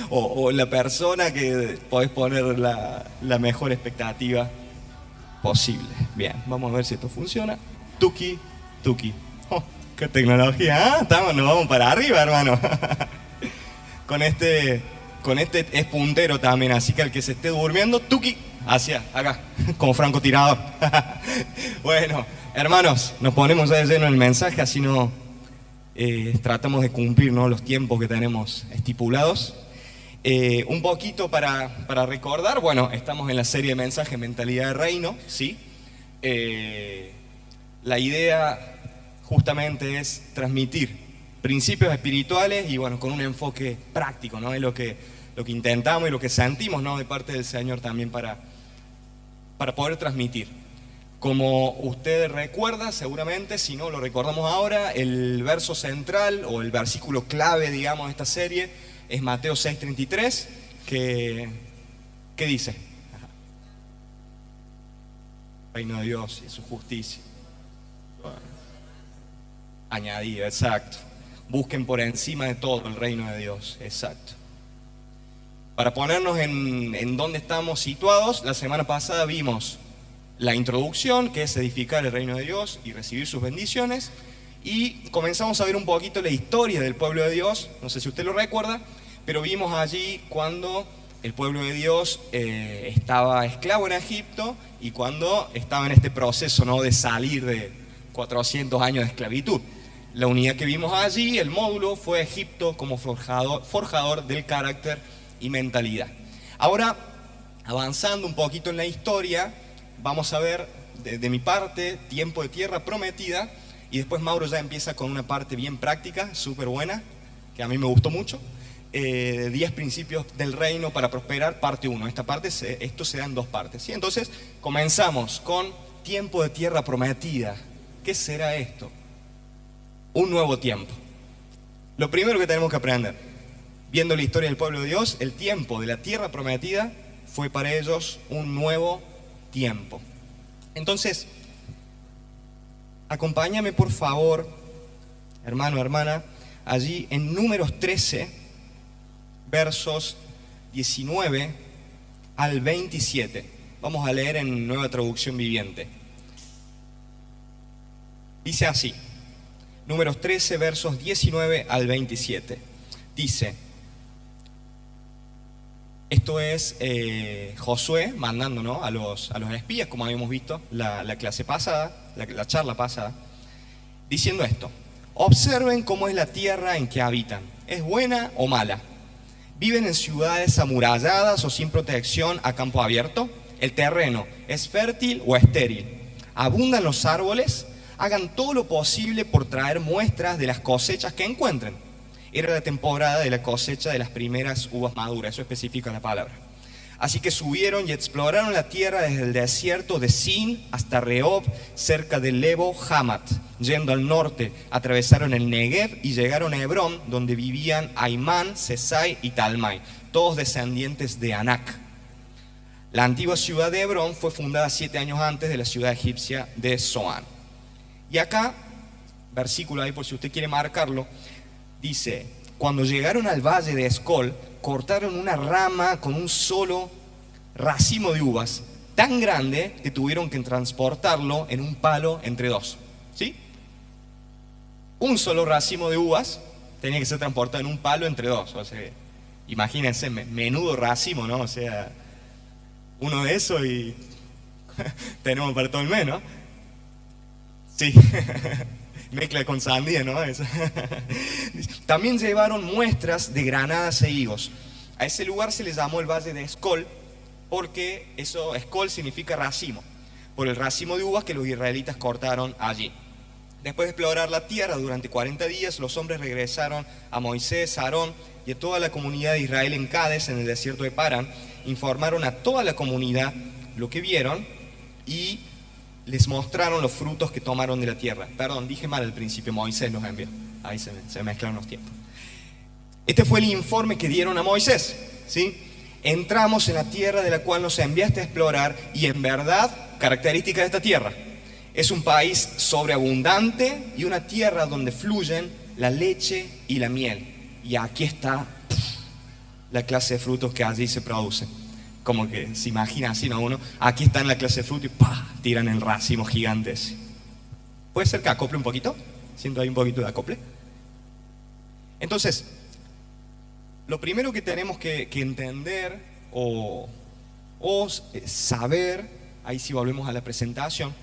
o la persona que podés poner la mejor expectativa posible. Bien, vamos a ver si esto funciona. Tuki, tuki. Oh, qué tecnología, ¿eh? Nos vamos para arriba, hermano. Con este es puntero también, así que al que se esté durmiendo, tuki, hacia acá, como francotirador. Bueno, hermanos, nos ponemos ya de lleno en el mensaje, así no tratamos de cumplir, ¿no?, los tiempos que tenemos estipulados. Un poquito para recordar, bueno, estamos en la serie de mensajes Mentalidad de Reino, ¿sí? La idea justamente es transmitir principios espirituales y bueno, con un enfoque práctico, ¿no? Es lo que intentamos y lo que sentimos, ¿no?, de parte del Señor también para poder transmitir. Como usted recuerda, seguramente, si no lo recordamos ahora, el verso central o el versículo clave, digamos, de esta serie es Mateo 6:33, que dice: Reino de Dios y su justicia. Bueno, añadido, exacto. Busquen por encima de todo el reino de Dios, exacto. Para ponernos en dónde estamos situados, la semana pasada vimos la introducción, que es edificar el reino de Dios y recibir sus bendiciones, y comenzamos a ver un poquito la historia del pueblo de Dios. No sé si usted lo recuerda, pero vimos allí cuando el pueblo de Dios estaba esclavo en Egipto y cuando estaba en este proceso, ¿no?, de salir de 400 años de esclavitud. La unidad que vimos allí, el módulo, fue Egipto como forjador del carácter y mentalidad. Ahora, avanzando un poquito en la historia, vamos a ver de mi parte tiempo de tierra prometida, y después Mauro ya empieza con una parte bien práctica, súper buena, que a mí me gustó mucho. 10 principios del reino para prosperar, parte 1. Esto se da en 2 partes, ¿sí? Entonces, comenzamos con tiempo de tierra prometida. ¿Qué será esto? Un nuevo tiempo. Lo primero que tenemos que aprender, viendo la historia del pueblo de Dios, el tiempo de la tierra prometida fue para ellos un nuevo tiempo. Entonces, acompáñame por favor, hermano, hermana, allí en Números 13, versos 19 al 27. Vamos a leer en Nueva Traducción Viviente. Dice así, Números 13, versos 19 al 27. Dice, esto es Josué mandando, ¿no?, a los espías, como habíamos visto la clase pasada, la charla pasada, diciendo esto: observen cómo es la tierra en que habitan, ¿es buena o mala? ¿Viven en ciudades amuralladas o sin protección a campo abierto? ¿El terreno es fértil o estéril? ¿Abundan los árboles? Hagan todo lo posible por traer muestras de las cosechas que encuentren. Era la temporada de la cosecha de las primeras uvas maduras, eso especifica la palabra. Así que subieron y exploraron la tierra desde el desierto de Sin hasta Rehob, cerca de Lebo Hamat. Yendo al norte, atravesaron el Negev y llegaron a Hebrón, donde vivían Aimán, Sesai y Talmai, todos descendientes de Anac. La antigua ciudad de Hebrón fue fundada 7 años antes de la ciudad egipcia de Zoán. Y acá, versículo ahí por si usted quiere marcarlo, dice: cuando llegaron al valle de Escol, cortaron una rama con un solo racimo de uvas, tan grande que tuvieron que transportarlo en un palo entre 2. ¿Sí? Un solo racimo de uvas tenía que ser transportado en un palo entre 2. O sea, imagínense, menudo racimo, ¿no? O sea, uno de esos y tenemos para todo el mes, ¿no? Sí. Mezcla con sandía, ¿no? También llevaron muestras de granadas e higos. A ese lugar se le llamó el Valle de Escol, porque Escol significa racimo, por el racimo de uvas que los israelitas cortaron allí. Después de explorar la tierra durante 40 días, los hombres regresaron a Moisés, a Aarón y a toda la comunidad de Israel en Cades, en el desierto de Parán. Informaron a toda la comunidad lo que vieron y les mostraron los frutos que tomaron de la tierra. Perdón, dije mal al principio, Moisés los envió. Ahí se mezclaron los tiempos. Este fue el informe que dieron a Moisés, ¿sí? Entramos en la tierra de la cual nos enviaste a explorar, y en verdad, característica de esta tierra, es un país sobreabundante y una tierra donde fluyen la leche y la miel. Y aquí está la clase de frutos que allí se producen. Como que se imagina así, ¿no? Uno, aquí está en la clase de frutos y ¡pah! Tiran el racimo gigante ese. ¿Puede ser que acople un poquito? Siento ahí un poquito de acople. Entonces, lo primero que tenemos que entender o saber, ahí sí volvemos a la presentación,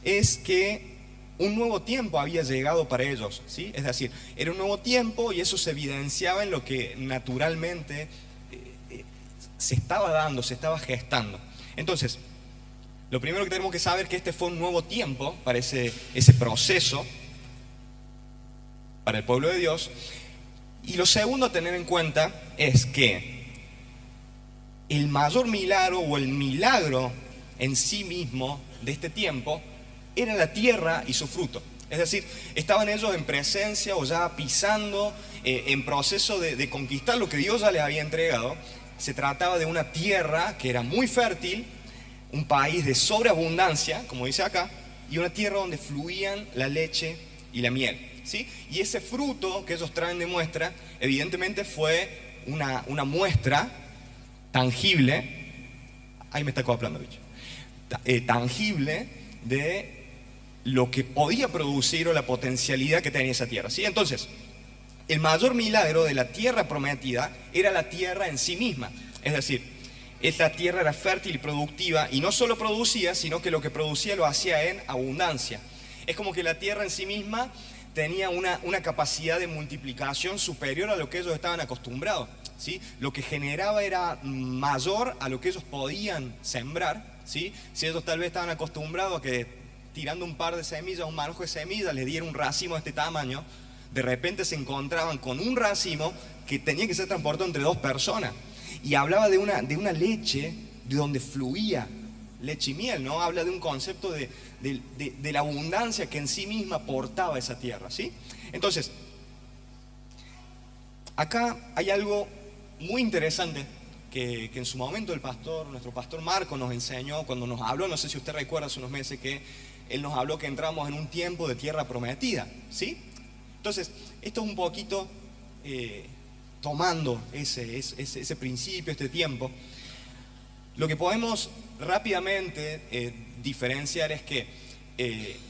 es que un nuevo tiempo había llegado para ellos, ¿sí? Es decir, era un nuevo tiempo y eso se evidenciaba en lo que naturalmente se estaba dando, se estaba gestando. Entonces, lo primero que tenemos que saber es que este fue un nuevo tiempo para ese proceso, para el pueblo de Dios. Y lo segundo a tener en cuenta es que el mayor milagro o el milagro en sí mismo de este tiempo era la tierra y su fruto. Es decir, estaban ellos en presencia o ya pisando, en proceso de conquistar lo que Dios ya les había entregado. Se trataba de una tierra que era muy fértil, un país de sobreabundancia, como dice acá, y una tierra donde fluían la leche y la miel, ¿sí? Y ese fruto que ellos traen de muestra, evidentemente fue una muestra tangible, ahí me está acoplando, bicho, tangible de lo que podía producir o la potencialidad que tenía esa tierra, ¿sí? Entonces, el mayor milagro de la tierra prometida era la tierra en sí misma. Es decir, esta tierra era fértil y productiva y no solo producía, sino que lo que producía lo hacía en abundancia. Es como que la tierra en sí misma tenía una capacidad de multiplicación superior a lo que ellos estaban acostumbrados, ¿sí? Lo que generaba era mayor a lo que ellos podían sembrar, ¿sí? Si ellos tal vez estaban acostumbrados a que tirando un par de semillas, un manojo de semillas, les diera un racimo de este tamaño, de repente se encontraban con un racimo que tenía que ser transportado entre dos personas. Y hablaba de una leche de donde fluía leche y miel, ¿no? Habla de un concepto de la abundancia que en sí misma portaba esa tierra, ¿sí? Entonces, acá hay algo muy interesante que en su momento nuestro pastor Marco nos enseñó cuando nos habló, no sé si usted recuerda hace unos meses que él nos habló que entramos en un tiempo de tierra prometida, ¿sí? Entonces, esto es un poquito tomando ese principio, este tiempo. Lo que podemos rápidamente diferenciar es que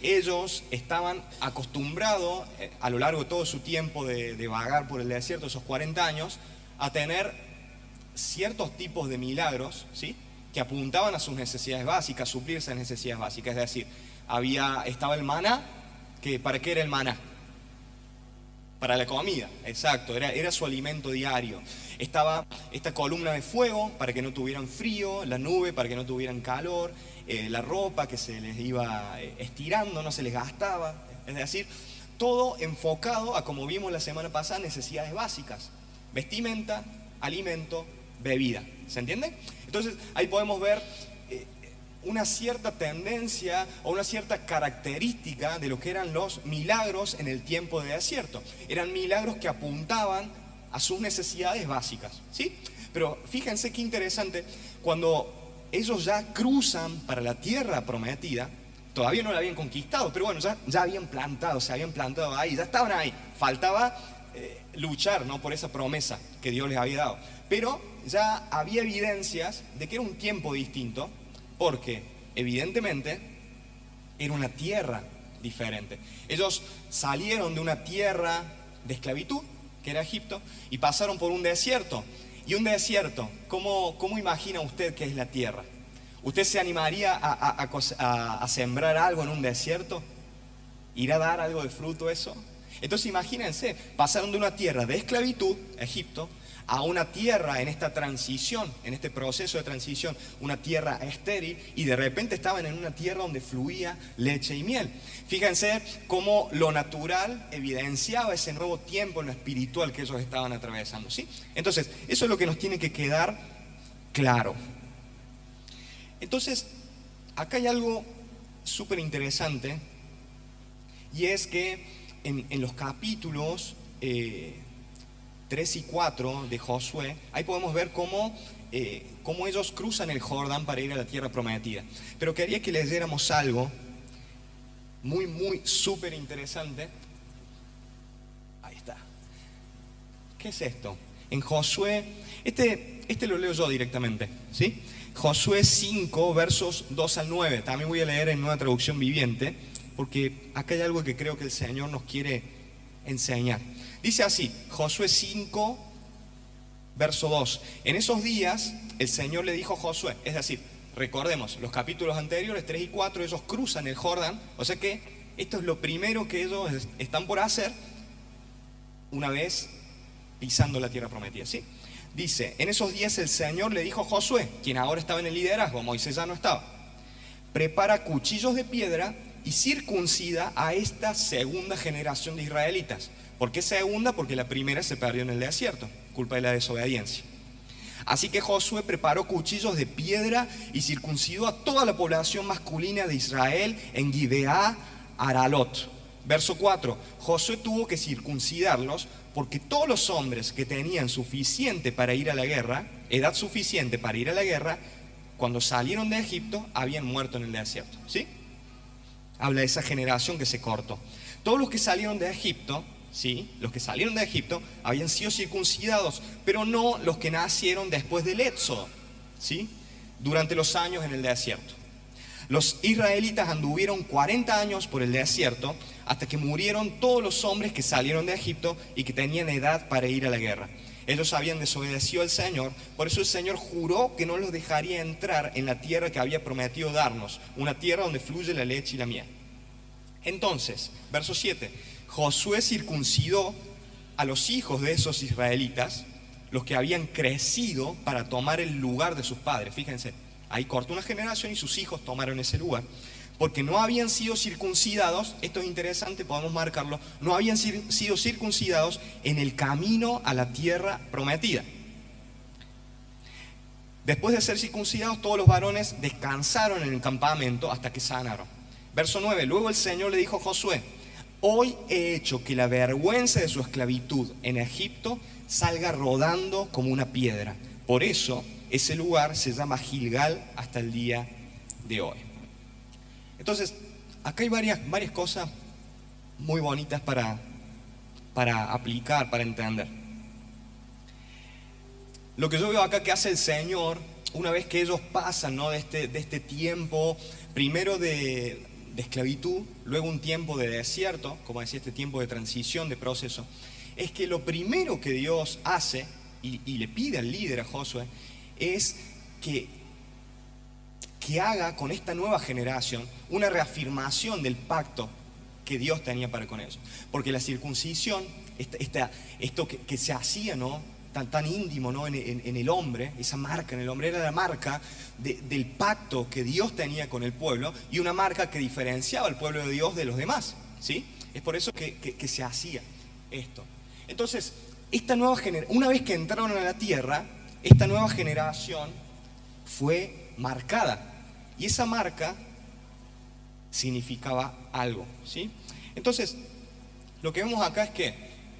ellos estaban acostumbrados a lo largo de todo su tiempo de vagar por el desierto, esos 40 años, a tener ciertos tipos de milagros, ¿sí? Que apuntaban a sus necesidades básicas, a suplir esas necesidades básicas. Es decir, estaba el maná, que ¿para qué era el maná? Para la comida, exacto, era su alimento diario. Estaba esta columna de fuego para que no tuvieran frío, la nube para que no tuvieran calor, la ropa que se les iba estirando, no se les gastaba. Es decir, todo enfocado a, como vimos la semana pasada, necesidades básicas: vestimenta, alimento, bebida. ¿Se entiende? Entonces ahí podemos ver una cierta tendencia o una cierta característica de lo que eran los milagros en el tiempo de desierto. Eran milagros que apuntaban a sus necesidades básicas, ¿sí? Pero fíjense qué interesante, cuando ellos ya cruzan para la tierra prometida, todavía no la habían conquistado, pero bueno, ya habían plantado, se habían plantado ahí, ya estaban ahí. Faltaba luchar, ¿no?, por esa promesa que Dios les había dado. Pero ya había evidencias de que era un tiempo distinto, porque evidentemente era una tierra diferente. Ellos salieron de una tierra de esclavitud, que era Egipto, y pasaron por un desierto. Y un desierto, ¿cómo imagina usted que es la tierra? ¿Usted se animaría a sembrar algo en un desierto? ¿Irá a dar algo de fruto eso? Entonces imagínense, pasaron de una tierra de esclavitud, Egipto, a una tierra en esta transición, en este proceso de transición, una tierra estéril, y de repente estaban en una tierra donde fluía leche y miel. Fíjense cómo lo natural evidenciaba ese nuevo tiempo en lo espiritual que ellos estaban atravesando, ¿sí? Entonces, eso es lo que nos tiene que quedar claro. Entonces, acá hay algo súper interesante, y es que en los capítulos 3 y 4 de Josué, ahí podemos ver cómo ellos cruzan el Jordán para ir a la tierra prometida. Pero quería que leyéramos algo muy súper interesante. Ahí está. ¿Qué es esto? En Josué, Este lo leo yo directamente, ¿sí? Josué 5, versos 2 al 9. También voy a leer en Nueva Traducción Viviente, porque acá hay algo que creo que el Señor nos quiere enseñar. Dice así, Josué 5, verso 2. En esos días el Señor le dijo a Josué, es decir, recordemos, los capítulos anteriores, 3 y 4, ellos cruzan el Jordán, o sea que esto es lo primero que ellos están por hacer una vez pisando la tierra prometida, ¿sí? Dice, en esos días el Señor le dijo a Josué, quien ahora estaba en el liderazgo, Moisés ya no estaba, prepara cuchillos de piedra y circuncida a esta segunda generación de israelitas. ¿Por qué segunda? Porque la primera se perdió en el desierto, culpa de la desobediencia. Así que Josué preparó cuchillos de piedra y circuncidó a toda la población masculina de Israel en Gibeá, Aralot. Verso 4, Josué tuvo que circuncidarlos porque todos los hombres que tenían suficiente para ir a la guerra, edad suficiente para ir a la guerra, cuando salieron de Egipto, habían muerto en el desierto, ¿sí? Habla de esa generación que se cortó. Todos los que salieron de Egipto, ¿sí? Los que salieron de Egipto habían sido circuncidados, pero no los que nacieron después del éxodo, ¿sí? Durante los años en el desierto. Los israelitas anduvieron 40 años por el desierto hasta que murieron todos los hombres que salieron de Egipto y que tenían edad para ir a la guerra. Ellos habían desobedecido al Señor, por eso el Señor juró que no los dejaría entrar en la tierra que había prometido darnos, una tierra donde fluye la leche y la miel. Entonces, verso 7, Josué circuncidó a los hijos de esos israelitas, los que habían crecido para tomar el lugar de sus padres. Fíjense, ahí cortó una generación y sus hijos tomaron ese lugar. Porque no habían sido circuncidados, esto es interesante, podemos marcarlo, no habían sido circuncidados en el camino a la tierra prometida. Después de ser circuncidados, todos los varones descansaron en el campamento hasta que sanaron. Verso 9, luego el Señor le dijo a Josué, hoy he hecho que la vergüenza de su esclavitud en Egipto salga rodando como una piedra. Por eso ese lugar se llama Gilgal hasta el día de hoy. Entonces, acá hay varias cosas muy bonitas para aplicar, para entender. Lo que yo veo acá que hace el Señor, una vez que ellos pasan, ¿no?, de este tiempo, primero de esclavitud, luego un tiempo de desierto, como decía, este tiempo de transición, de proceso, es que lo primero que Dios hace, y le pide al líder, a Josué, es que haga con esta nueva generación una reafirmación del pacto que Dios tenía para con ellos. Porque la circuncisión, esto que se hacía, ¿no?, tan íntimo, ¿no?, en el hombre, esa marca en el hombre era la marca del pacto que Dios tenía con el pueblo y una marca que diferenciaba al pueblo de Dios de los demás, ¿sí? Es por eso que se hacía esto. Entonces, una vez que entraron a la tierra, esta nueva generación fue marcada. Y esa marca significaba algo, ¿sí? Entonces, lo que vemos acá es que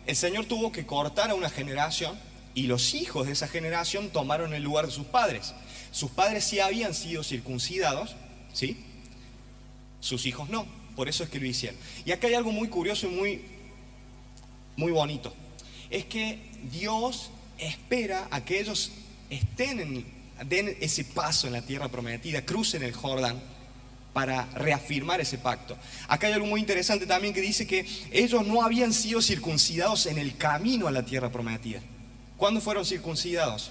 el Señor tuvo que cortar a una generación y los hijos de esa generación tomaron el lugar de sus padres. Sus padres sí habían sido circuncidados, ¿sí? Sus hijos no, por eso es que lo hicieron. Y acá hay algo muy curioso y muy bonito. Es que Dios espera a que ellos den ese paso en la tierra prometida, crucen el Jordán para reafirmar ese pacto. Acá hay algo muy interesante también que dice que ellos no habían sido circuncidados en el camino a la tierra prometida. ¿Cuándo fueron circuncidados?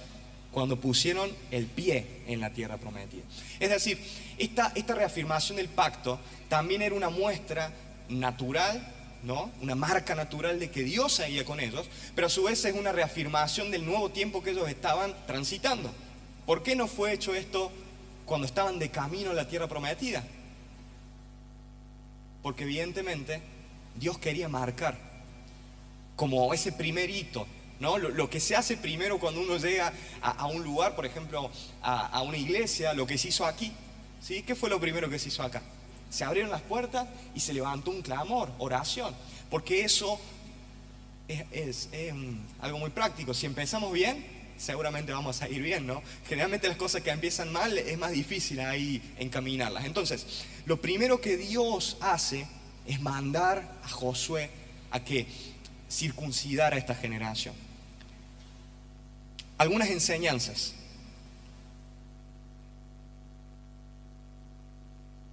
Cuando pusieron el pie en la tierra prometida. Es decir, esta reafirmación del pacto también era una muestra natural, ¿no?, una marca natural de que Dios seguía con ellos, pero a su vez es una reafirmación del nuevo tiempo que ellos estaban transitando. ¿Por qué no fue hecho esto cuando estaban de camino a la tierra prometida? Porque evidentemente Dios quería marcar como ese primer hito, ¿no? Lo que se hace primero cuando uno llega a un lugar, por ejemplo, a una iglesia, lo que se hizo aquí, ¿sí? ¿Qué fue lo primero que se hizo acá? Se abrieron las puertas y se levantó un clamor, oración, porque eso es algo muy práctico. Si empezamos bien, seguramente vamos a ir bien, ¿no? Generalmente las cosas que empiezan mal es más difícil ahí encaminarlas. Entonces, lo primero que Dios hace es mandar a Josué a que circuncidara a esta generación. algunas enseñanzas.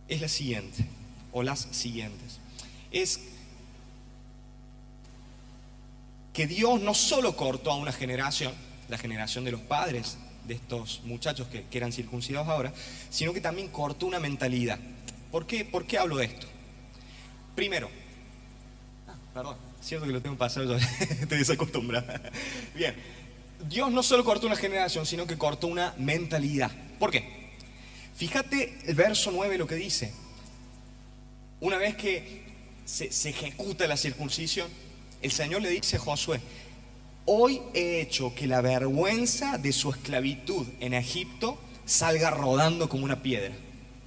Es la siguiente, o las siguientes. Es que Dios no solo cortó a una generación, la generación de los padres de estos muchachos que eran circuncidados ahora, sino que también cortó una mentalidad. ¿Por qué hablo de esto? Primero, perdón, cierto que lo tengo pasado, yo estoy desacostumbrado. Bien, Dios no solo cortó una generación, sino que cortó una mentalidad. ¿Por qué? Fíjate el verso 9 lo que dice. Una vez que se ejecuta la circuncisión, el Señor le dice a Josué: hoy he hecho que la vergüenza de su esclavitud en Egipto salga rodando como una piedra.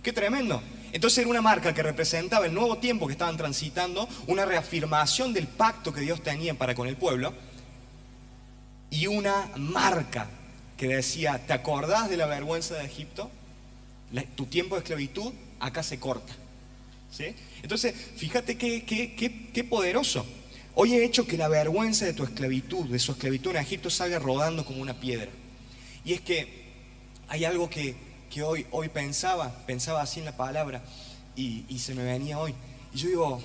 ¡Qué tremendo! Entonces era una marca que representaba el nuevo tiempo que estaban transitando, una reafirmación del pacto que Dios tenía para con el pueblo, y una marca que decía: ¿te acordás de la vergüenza de Egipto? Tu tiempo de esclavitud acá se corta. ¿Sí? Entonces, fíjate qué poderoso. Hoy he hecho que la vergüenza de tu esclavitud, de su esclavitud en Egipto, salga rodando como una piedra. Y es que hay algo que hoy pensaba así en la palabra y se me venía hoy. Y yo digo,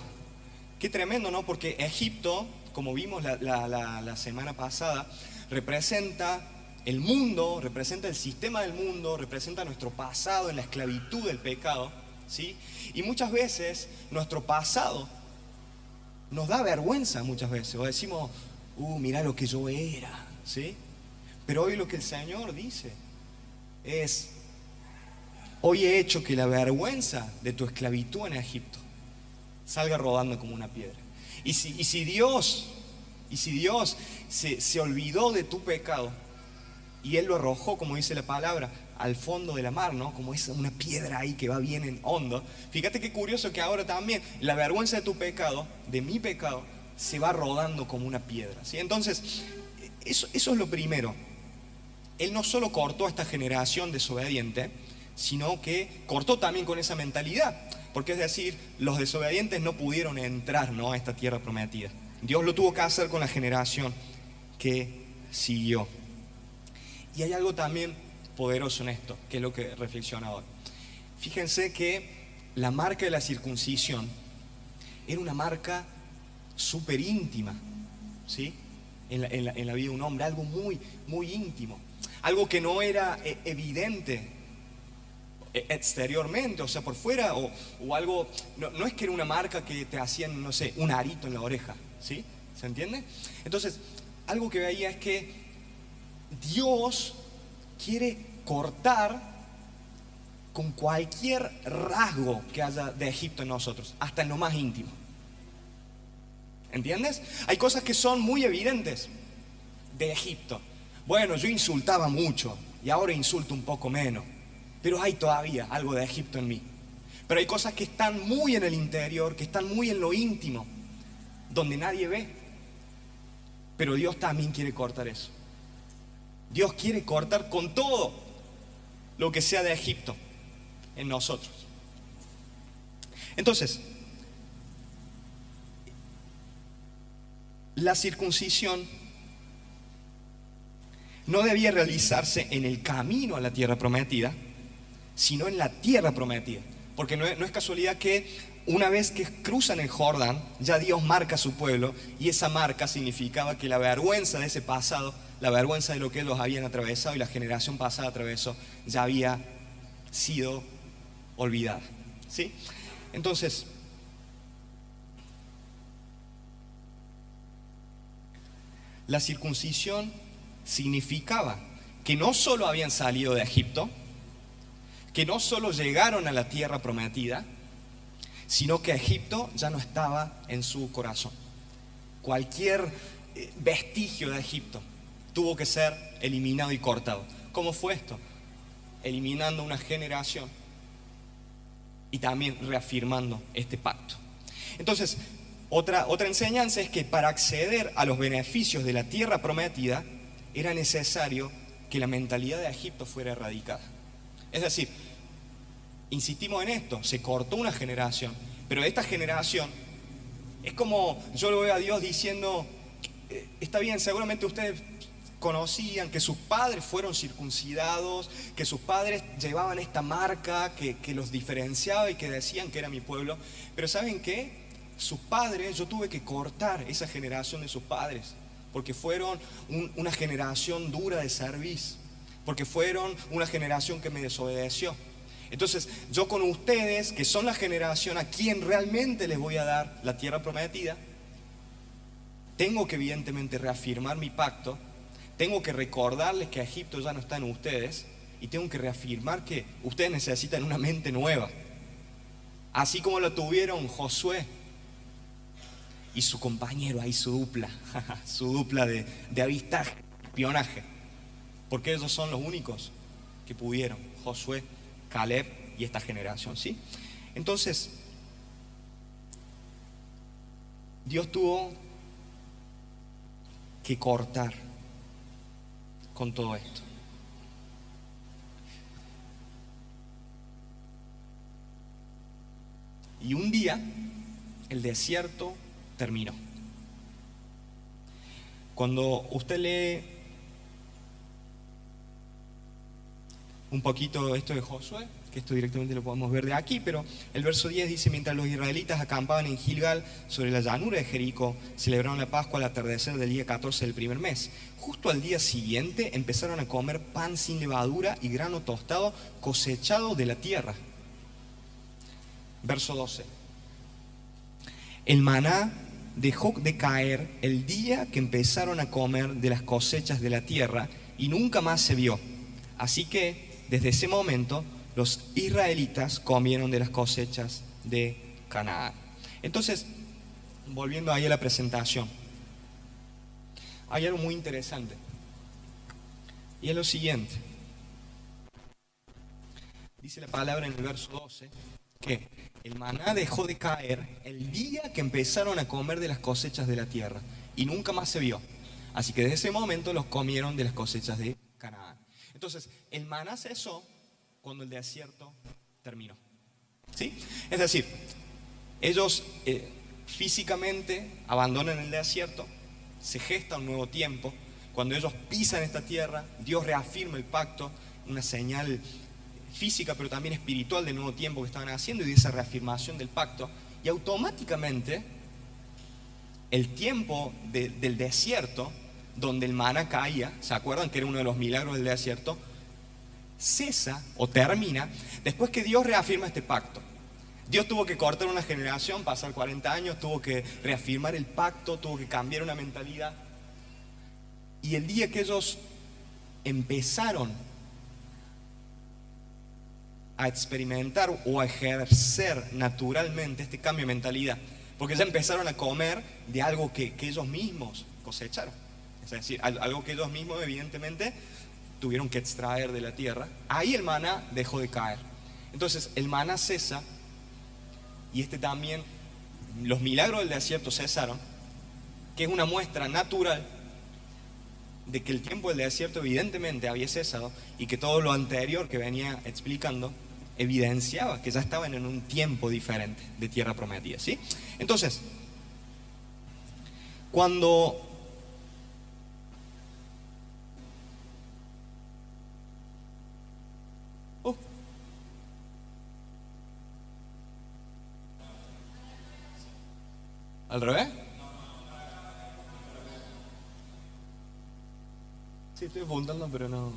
qué tremendo, ¿no? Porque Egipto, como vimos la semana pasada, representa el mundo, representa el sistema del mundo, representa nuestro pasado en la esclavitud del pecado, ¿sí? Y muchas veces nuestro pasado nos da vergüenza muchas veces, o decimos, mirá lo que yo era, ¿sí? Pero hoy lo que el Señor dice es: hoy he hecho que la vergüenza de tu esclavitud en Egipto salga rodando como una piedra. Y si Dios se olvidó de tu pecado y Él lo arrojó, como dice la palabra, al fondo de la mar, ¿no? Como es una piedra ahí que va bien en hondo. Fíjate qué curioso que ahora también la vergüenza de tu pecado, de mi pecado, se va rodando como una piedra, ¿sí? Entonces, eso es lo primero. Él no solo cortó a esta generación desobediente, sino que cortó también con esa mentalidad. Porque es decir, los desobedientes no pudieron entrar, ¿no?, a esta tierra prometida. Dios lo tuvo que hacer con la generación que siguió. Y hay algo también poderoso en esto, que es lo que reflexiona hoy. Fíjense que la marca de la circuncisión era una marca súper íntima, ¿sí? En la vida de un hombre, algo muy, muy íntimo, algo que no era evidente exteriormente, o sea, por fuera, o algo, no es que era una marca que te hacían, no sé, un arito en la oreja, ¿sí? ¿Se entiende? Entonces, algo que veía es que Dios quiere cortar con cualquier rasgo que haya de Egipto en nosotros, hasta en lo más íntimo. ¿Entiendes? Hay cosas que son muy evidentes de Egipto. Bueno, yo insultaba mucho y ahora insulto un poco menos, pero hay todavía algo de Egipto en mí. Pero hay cosas que están muy en el interior, que están muy en lo íntimo, donde nadie ve. Pero Dios también quiere cortar eso. Dios quiere cortar con todo lo que sea de Egipto en nosotros. Entonces, la circuncisión no debía realizarse en el camino a la tierra prometida, sino en la tierra prometida. Porque no es casualidad que una vez que cruzan el Jordán, ya Dios marca a su pueblo, y esa marca significaba que la vergüenza de ese pasado, la vergüenza de lo que ellos habían atravesado y la generación pasada atravesó, ya había sido olvidada, ¿sí? Entonces, la circuncisión significaba que no solo habían salido de Egipto, que no solo llegaron a la tierra prometida, sino que Egipto ya no estaba en su corazón. Cualquier vestigio de Egipto tuvo que ser eliminado y cortado. ¿Cómo fue esto? Eliminando una generación y también reafirmando este pacto. Entonces, otra enseñanza es que para acceder a los beneficios de la tierra prometida era necesario que la mentalidad de Egipto fuera erradicada. Es decir, insistimos en esto, se cortó una generación, pero esta generación es como, yo lo veo a Dios diciendo, está bien, seguramente ustedes conocían, que sus padres fueron circuncidados, que sus padres llevaban esta marca que los diferenciaba y que decían que era mi pueblo. Pero ¿saben qué? Sus padres, yo tuve que cortar esa generación de sus padres, porque fueron una generación dura de servicio, porque fueron una generación que me desobedeció. Entonces, yo con ustedes, que son la generación a quien realmente les voy a dar la tierra prometida, tengo que evidentemente reafirmar mi pacto, tengo que recordarles que Egipto ya no está en ustedes y tengo que reafirmar que ustedes necesitan una mente nueva, así como lo tuvieron Josué y su compañero ahí, su dupla de avistaje, espionaje, porque ellos son los únicos que pudieron, Josué, Caleb y esta generación, ¿sí? Entonces, Dios tuvo que cortar con todo esto. Y un día el desierto terminó. Cuando usted lee un poquito esto de Josué, que esto directamente lo podemos ver de aquí, pero el verso 10 dice: mientras los israelitas acampaban en Gilgal sobre la llanura de Jericó, celebraron la Pascua al atardecer del día 14 del primer mes. Justo al día siguiente empezaron a comer pan sin levadura y grano tostado cosechado de la tierra. Verso 12: el maná dejó de caer el día que empezaron a comer de las cosechas de la tierra y nunca más se vio. Así que desde ese momento los israelitas comieron de las cosechas de Canaán. Entonces, volviendo ahí a la presentación, hay algo muy interesante, y es lo siguiente. Dice la palabra en el verso 12 que el maná dejó de caer el día que empezaron a comer de las cosechas de la tierra y nunca más se vio. Así que desde ese momento los comieron de las cosechas de Canaán. Entonces, el maná cesó cuando el desierto terminó, ¿sí? Es decir, ellos físicamente abandonan el desierto, se gesta un nuevo tiempo. Cuando ellos pisan esta tierra, Dios reafirma el pacto, una señal física pero también espiritual del nuevo tiempo que estaban haciendo y de esa reafirmación del pacto. Y automáticamente el tiempo del desierto, donde el maná caía, ¿se acuerdan que era uno de los milagros del desierto? Cesa o termina después que Dios reafirma este pacto. Dios tuvo que cortar una generación, pasar 40 años, tuvo que reafirmar el pacto, tuvo que cambiar una mentalidad. Y el día que ellos empezaron a experimentar o a ejercer naturalmente este cambio de mentalidad, porque ya empezaron a comer de algo que ellos mismos cosecharon, es decir, algo que ellos mismos evidentemente tuvieron que extraer de la tierra, ahí el maná dejó de caer. Entonces el maná cesa, y también, los milagros del desierto cesaron, que es una muestra natural de que el tiempo del desierto evidentemente había cesado y que todo lo anterior que venía explicando evidenciaba que ya estaban en un tiempo diferente de tierra prometida, ¿sí? Entonces, cuando ¿al revés? Sí, estoy apuntando, pero no.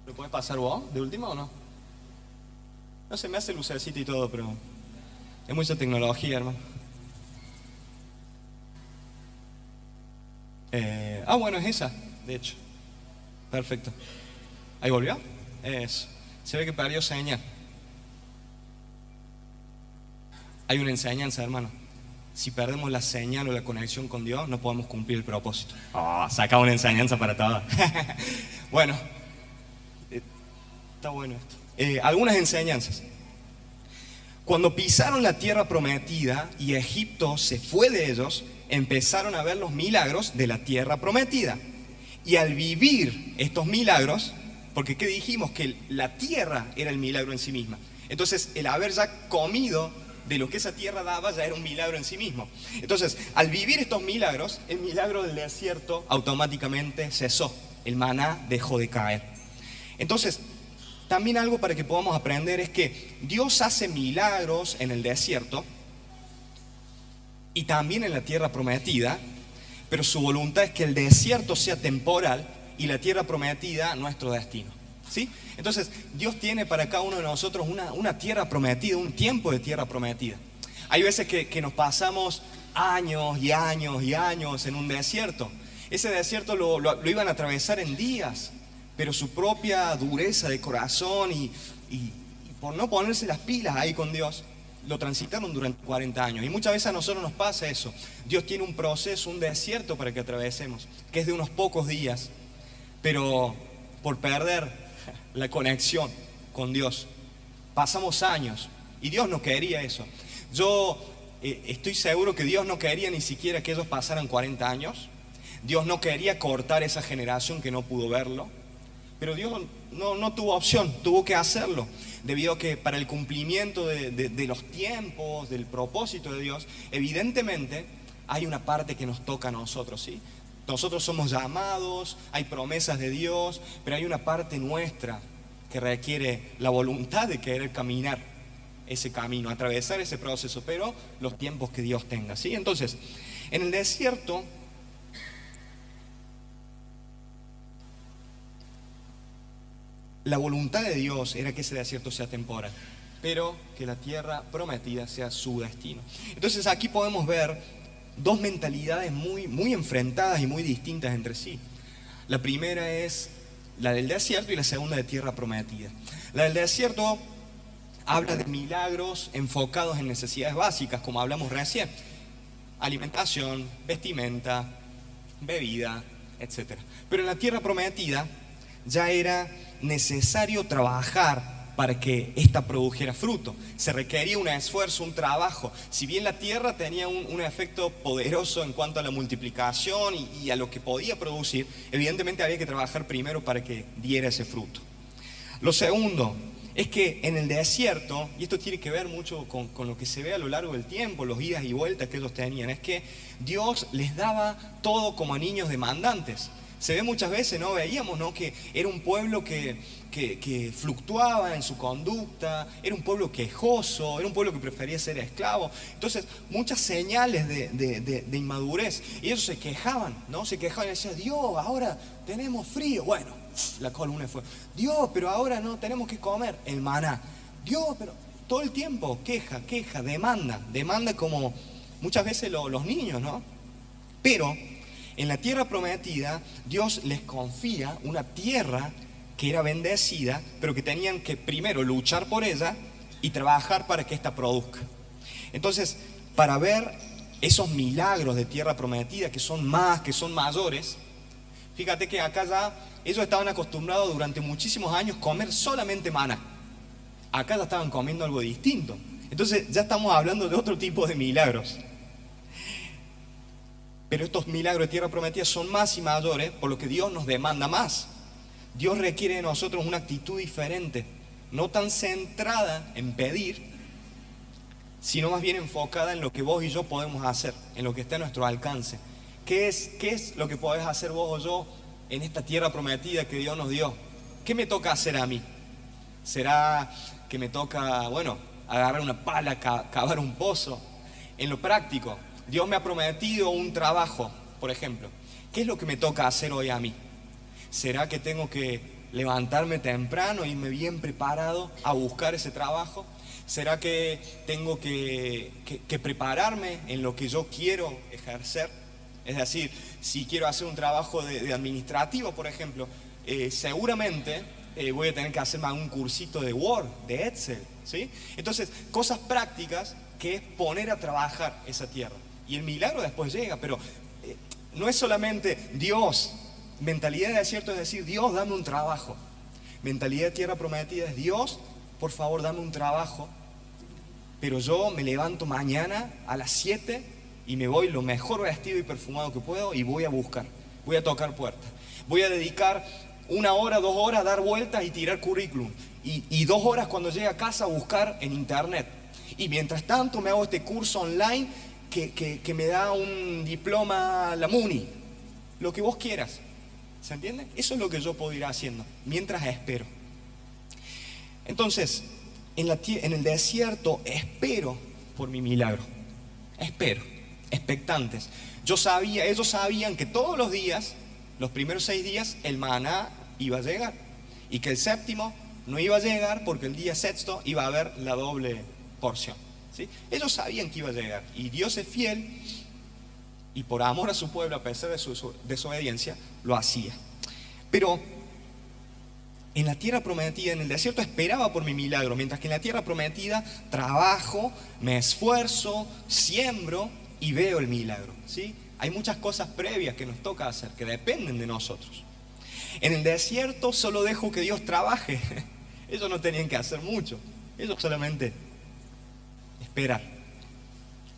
¿Lo puedes pasar vos, de última o no? No se me hace lucecita y todo, pero es mucha tecnología, hermano. Bueno, es esa, de hecho. Perfecto. ¿Ahí volvió? Eso. Se ve que perdió señal. Hay una enseñanza, hermano. Si perdemos la señal o la conexión con Dios, no podemos cumplir el propósito. Saca una enseñanza para todos. Bueno, está bueno esto. Algunas enseñanzas. Cuando pisaron la tierra prometida y Egipto se fue de ellos, empezaron a ver los milagros de la tierra prometida. Y al vivir estos milagros, porque ¿qué dijimos? Que la tierra era el milagro en sí misma. Entonces, el haber ya comido de lo que esa tierra daba ya era un milagro en sí mismo. Entonces, al vivir estos milagros, el milagro del desierto automáticamente cesó. El maná dejó de caer. Entonces, también algo para que podamos aprender es que Dios hace milagros en el desierto y también en la tierra prometida, pero su voluntad es que el desierto sea temporal y la tierra prometida nuestro destino. ¿Sí? Entonces, Dios tiene para cada uno de nosotros una tierra prometida, un tiempo de tierra prometida. Hay veces que nos pasamos años y años y años en un desierto. Ese desierto lo iban a atravesar en días, pero su propia dureza de corazón y por no ponerse las pilas ahí con Dios, lo transitaron durante 40 años. Y muchas veces a nosotros nos pasa eso. Dios tiene un proceso, un desierto para que atravesemos, que es de unos pocos días, pero por perder la conexión con Dios pasamos años, y Dios no quería eso. Yo estoy seguro que Dios no quería ni siquiera que ellos pasaran 40 años. Dios no quería cortar esa generación que no pudo verlo, pero Dios no tuvo opción, tuvo que hacerlo, debido a que para el cumplimiento de los tiempos, del propósito de Dios, evidentemente hay una parte que nos toca a nosotros, ¿sí? Nosotros somos llamados, hay promesas de Dios, pero hay una parte nuestra que requiere la voluntad de querer caminar ese camino, atravesar ese proceso, pero los tiempos que Dios tenga, ¿sí? Entonces, en el desierto, la voluntad de Dios era que ese desierto sea temporal, pero que la tierra prometida sea su destino. Entonces aquí podemos ver dos mentalidades muy enfrentadas y muy distintas entre sí. La primera es la del desierto y la segunda de tierra prometida. La del desierto habla de milagros enfocados en necesidades básicas, como hablamos recién: alimentación, vestimenta, bebida, etc. Pero en la tierra prometida ya era necesario trabajar para que ésta produjera fruto. Se requería un esfuerzo, un trabajo. Si bien la tierra tenía un efecto poderoso en cuanto a la multiplicación y a lo que podía producir, evidentemente había que trabajar primero para que diera ese fruto. Lo segundo es que en el desierto, y esto tiene que ver mucho con lo que se ve a lo largo del tiempo, los idas y vueltas que ellos tenían, es que Dios les daba todo como a niños demandantes. Se ve muchas veces, ¿no? Veíamos, ¿no?, que era un pueblo que fluctuaba en su conducta, era un pueblo quejoso, era un pueblo que prefería ser esclavo. Entonces, muchas señales de inmadurez. Y ellos se quejaban, ¿no? Se quejaban y decían: Dios, ahora tenemos frío. Bueno, la columna fue: Dios, pero ahora no tenemos que comer el maná. Dios, pero todo el tiempo queja, demanda como muchas veces los niños, ¿no? Pero en la tierra prometida, Dios les confía una tierra que era bendecida, pero que tenían que primero luchar por ella y trabajar para que ésta produzca. Entonces, para ver esos milagros de tierra prometida, que son mayores, fíjate que acá ya ellos estaban acostumbrados durante muchísimos años a comer solamente maná. Acá ya estaban comiendo algo distinto. Entonces ya estamos hablando de otro tipo de milagros. Pero estos milagros de tierra prometida son más y mayores, por lo que Dios nos demanda más. Dios requiere de nosotros una actitud diferente, no tan centrada en pedir, sino más bien enfocada en lo que vos y yo podemos hacer, en lo que está a nuestro alcance. ¿Qué es lo que podés hacer vos o yo en esta tierra prometida que Dios nos dio? ¿Qué me toca hacer a mí? ¿Será que me toca, agarrar una pala, cavar un pozo? En lo práctico, Dios me ha prometido un trabajo, por ejemplo. ¿Qué es lo que me toca hacer hoy a mí? ¿Será que tengo que levantarme temprano e irme bien preparado a buscar ese trabajo? ¿Será que tengo que prepararme en lo que yo quiero ejercer? Es decir, si quiero hacer un trabajo de administrativo, por ejemplo, seguramente voy a tener que hacerme un cursito de Word, de Excel, ¿sí? Entonces, cosas prácticas que es poner a trabajar esa tierra. Y el milagro después llega, pero no es solamente Dios. Mentalidad de desierto es decir: Dios, dame un trabajo. Mentalidad de tierra prometida es: Dios, por favor, dame un trabajo, pero yo me levanto mañana a las 7 y me voy lo mejor vestido y perfumado que puedo y voy a buscar, voy a tocar puertas, voy a dedicar 1 hora, 2 horas a dar vueltas y tirar currículum, y 2 horas cuando llegue a casa a buscar en internet. Y mientras tanto me hago este curso online que me da un diploma, la MUNI, lo que vos quieras. ¿Se entiende? Eso es lo que yo puedo ir haciendo mientras espero. Entonces, en el desierto espero por mi milagro. Espero, expectantes. Ellos sabían que todos los días, los primeros 6 días, el maná iba a llegar. Y que el séptimo no iba a llegar porque el día sexto iba a haber la doble porción. ¿Sí? Ellos sabían que iba a llegar. Y Dios es fiel y por amor a su pueblo, a pesar de su desobediencia, lo hacía. Pero en la tierra prometida, en el desierto, esperaba por mi milagro, mientras que en la tierra prometida trabajo, me esfuerzo, siembro y veo el milagro. ¿Sí? Hay muchas cosas previas que nos toca hacer, que dependen de nosotros. En el desierto solo dejo que Dios trabaje. Ellos no tenían que hacer mucho, ellos solamente esperar.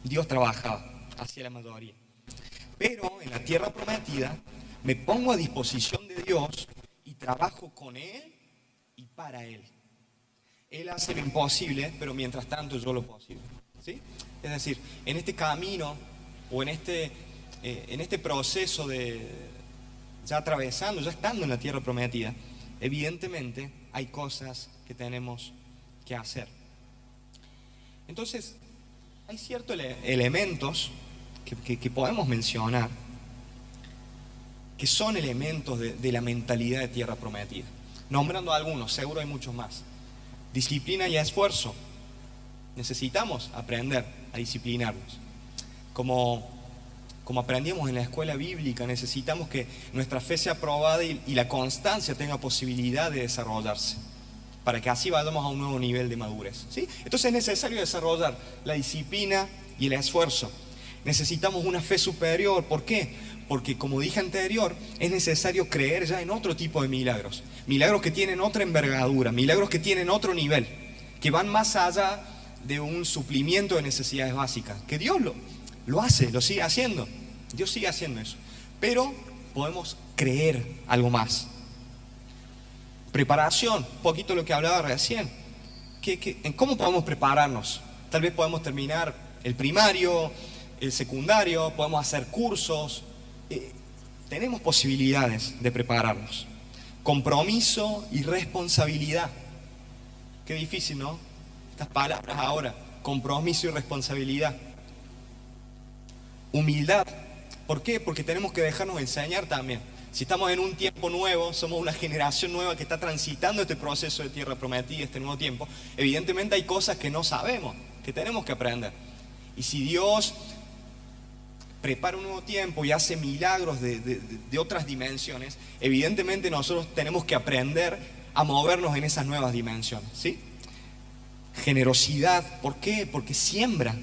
Dios trabajaba, hacía la mayoría. Pero en la tierra prometida me pongo a disposición de Dios y trabajo con Él y para Él. Él hace lo imposible, pero mientras tanto yo lo posible. ¿Sí? Es decir, en este camino o en este proceso de ya atravesando, ya estando en la tierra prometida, evidentemente hay cosas que tenemos que hacer. Entonces, hay ciertos elementos que podemos mencionar que son elementos de la mentalidad de tierra prometida. Nombrando algunos, seguro hay muchos más. Disciplina y esfuerzo. Necesitamos aprender a disciplinarnos. Como aprendimos en la escuela bíblica, necesitamos que nuestra fe sea probada y la constancia tenga posibilidad de desarrollarse, para que así vayamos a un nuevo nivel de madurez. ¿Sí? Entonces es necesario desarrollar la disciplina y el esfuerzo. Necesitamos una fe superior. ¿Por qué? Porque, como dije anterior, es necesario creer ya en otro tipo de milagros. Milagros que tienen otra envergadura, milagros que tienen otro nivel, que van más allá de un suplimiento de necesidades básicas. Que Dios lo hace, lo sigue haciendo. Dios sigue haciendo eso. Pero podemos creer algo más. Preparación, un poquito lo que hablaba recién. ¿En cómo podemos prepararnos? Tal vez podemos terminar el primario, el secundario, podemos hacer cursos. Tenemos posibilidades de prepararnos. Compromiso y responsabilidad. Qué difícil, ¿no? Estas palabras ahora. Compromiso y responsabilidad. Humildad. ¿Por qué? Porque tenemos que dejarnos enseñar también. Si estamos en un tiempo nuevo, somos una generación nueva que está transitando este proceso de tierra prometida, este nuevo tiempo, evidentemente hay cosas que no sabemos, que tenemos que aprender. Y si Dios prepara un nuevo tiempo y hace milagros de otras dimensiones, evidentemente nosotros tenemos que aprender a movernos en esas nuevas dimensiones. ¿Sí? Generosidad. ¿Por qué? Porque siembra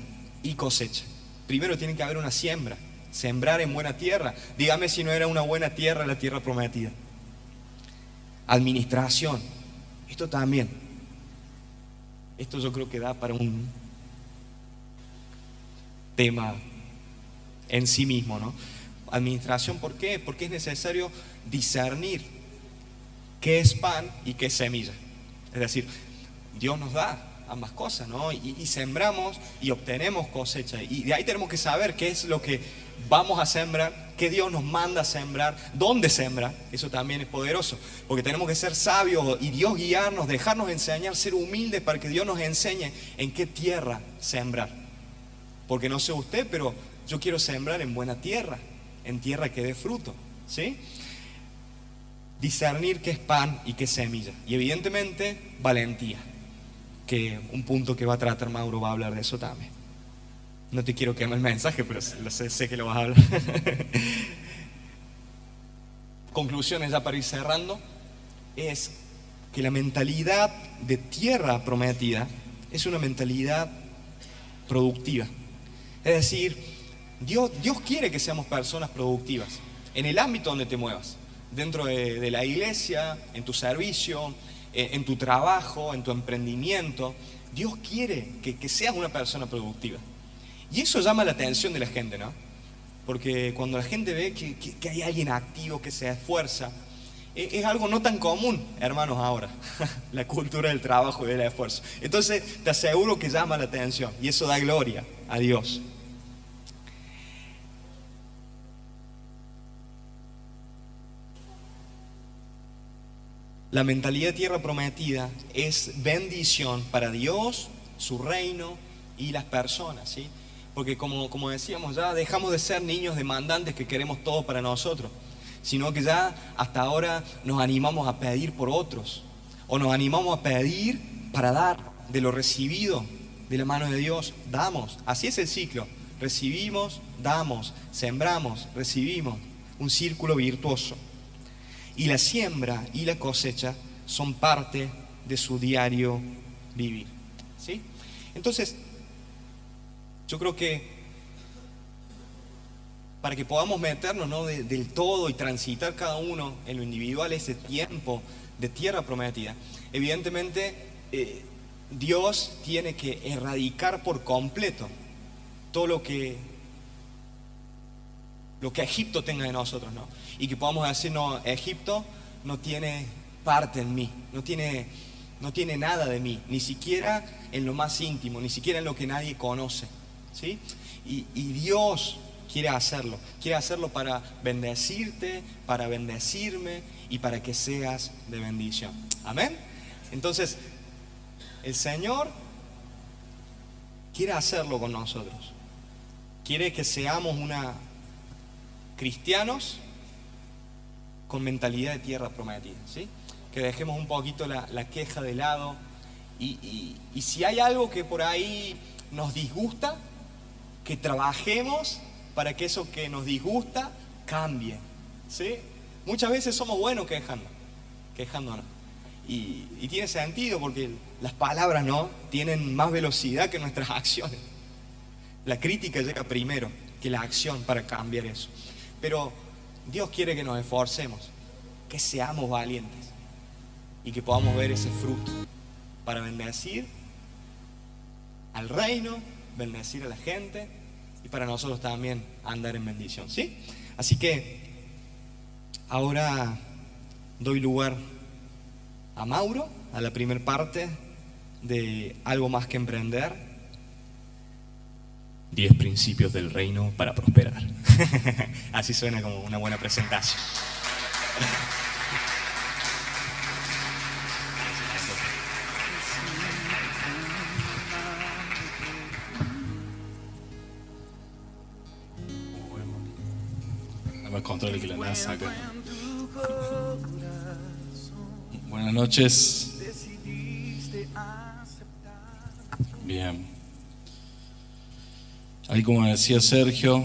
y cosecha. Primero tiene que haber una siembra. Sembrar en buena tierra. Dígame si no era una buena tierra la tierra prometida. Administración. Esto también. Esto yo creo que da para un tema en sí mismo, ¿no? Administración, ¿por qué? Porque es necesario discernir qué es pan y qué es semilla. Es decir, Dios nos da ambas cosas, ¿no? Y sembramos y obtenemos cosecha. Y de ahí tenemos que saber qué es lo que vamos a sembrar, qué Dios nos manda a sembrar, dónde sembra. Eso también es poderoso, porque tenemos que ser sabios y Dios guiarnos, dejarnos enseñar, ser humildes para que Dios nos enseñe en qué tierra sembrar. Porque no sé usted, pero yo quiero sembrar en buena tierra, en tierra que dé fruto, ¿sí? Discernir qué es pan y qué es semilla. Y evidentemente, valentía, que un punto que va a tratar Mauro va a hablar de eso también. No te quiero quemar el mensaje, pero sé que lo vas a hablar. Conclusiones ya para ir cerrando, es que la mentalidad de tierra prometida es una mentalidad productiva. Es decir, Dios quiere que seamos personas productivas en el ámbito donde te muevas, dentro de la iglesia, en tu servicio, en tu trabajo, en tu emprendimiento. Dios quiere que seas una persona productiva. Y eso llama la atención de la gente, ¿no? Porque cuando la gente ve que hay alguien activo, que se esfuerza, es algo no tan común, hermanos, ahora, la cultura del trabajo y del esfuerzo. Entonces, te aseguro que llama la atención y eso da gloria a Dios. La mentalidad de tierra prometida es bendición para Dios, su reino y las personas, ¿sí? Porque como decíamos, ya dejamos de ser niños demandantes que queremos todo para nosotros, sino que ya hasta ahora nos animamos a pedir por otros, o nos animamos a pedir para dar de lo recibido de la mano de Dios, damos. Así es el ciclo, recibimos, damos, sembramos, recibimos, un círculo virtuoso. Y la siembra y la cosecha son parte de su diario vivir, ¿sí? Entonces, yo creo que para que podamos meternos, ¿no?, del todo y transitar cada uno en lo individual ese tiempo de tierra prometida, evidentemente Dios tiene que erradicar por completo todo lo que Egipto tenga de nosotros, ¿no? Y que podamos decir, no, Egipto no tiene parte en mí, no tiene nada de mí, ni siquiera en lo más íntimo, ni siquiera en lo que nadie conoce, ¿sí? Y Dios quiere hacerlo para bendecirte, para bendecirme y para que seas de bendición. Amén. Entonces, el Señor quiere hacerlo con nosotros. Quiere que seamos cristianos con mentalidad de tierra prometida, ¿sí? Que dejemos un poquito la queja de lado y si hay algo que por ahí nos disgusta, que trabajemos para que eso que nos disgusta cambie, ¿sí? Muchas veces somos buenos quejándonos y tiene sentido porque las palabras, ¿no?, tienen más velocidad que nuestras acciones. La crítica llega primero que la acción para cambiar eso. Pero Dios quiere que nos esforcemos, que seamos valientes y que podamos ver ese fruto para bendecir al reino, bendecir a la gente y para nosotros también andar en bendición, ¿sí? Así que ahora doy lugar a Mauro, a la primera parte de Algo Más que Emprender. 10 principios del reino para prosperar. Así suena como una buena presentación. No me controle que la nada saca. Buenas noches. Bien. Ahí, como decía Sergio,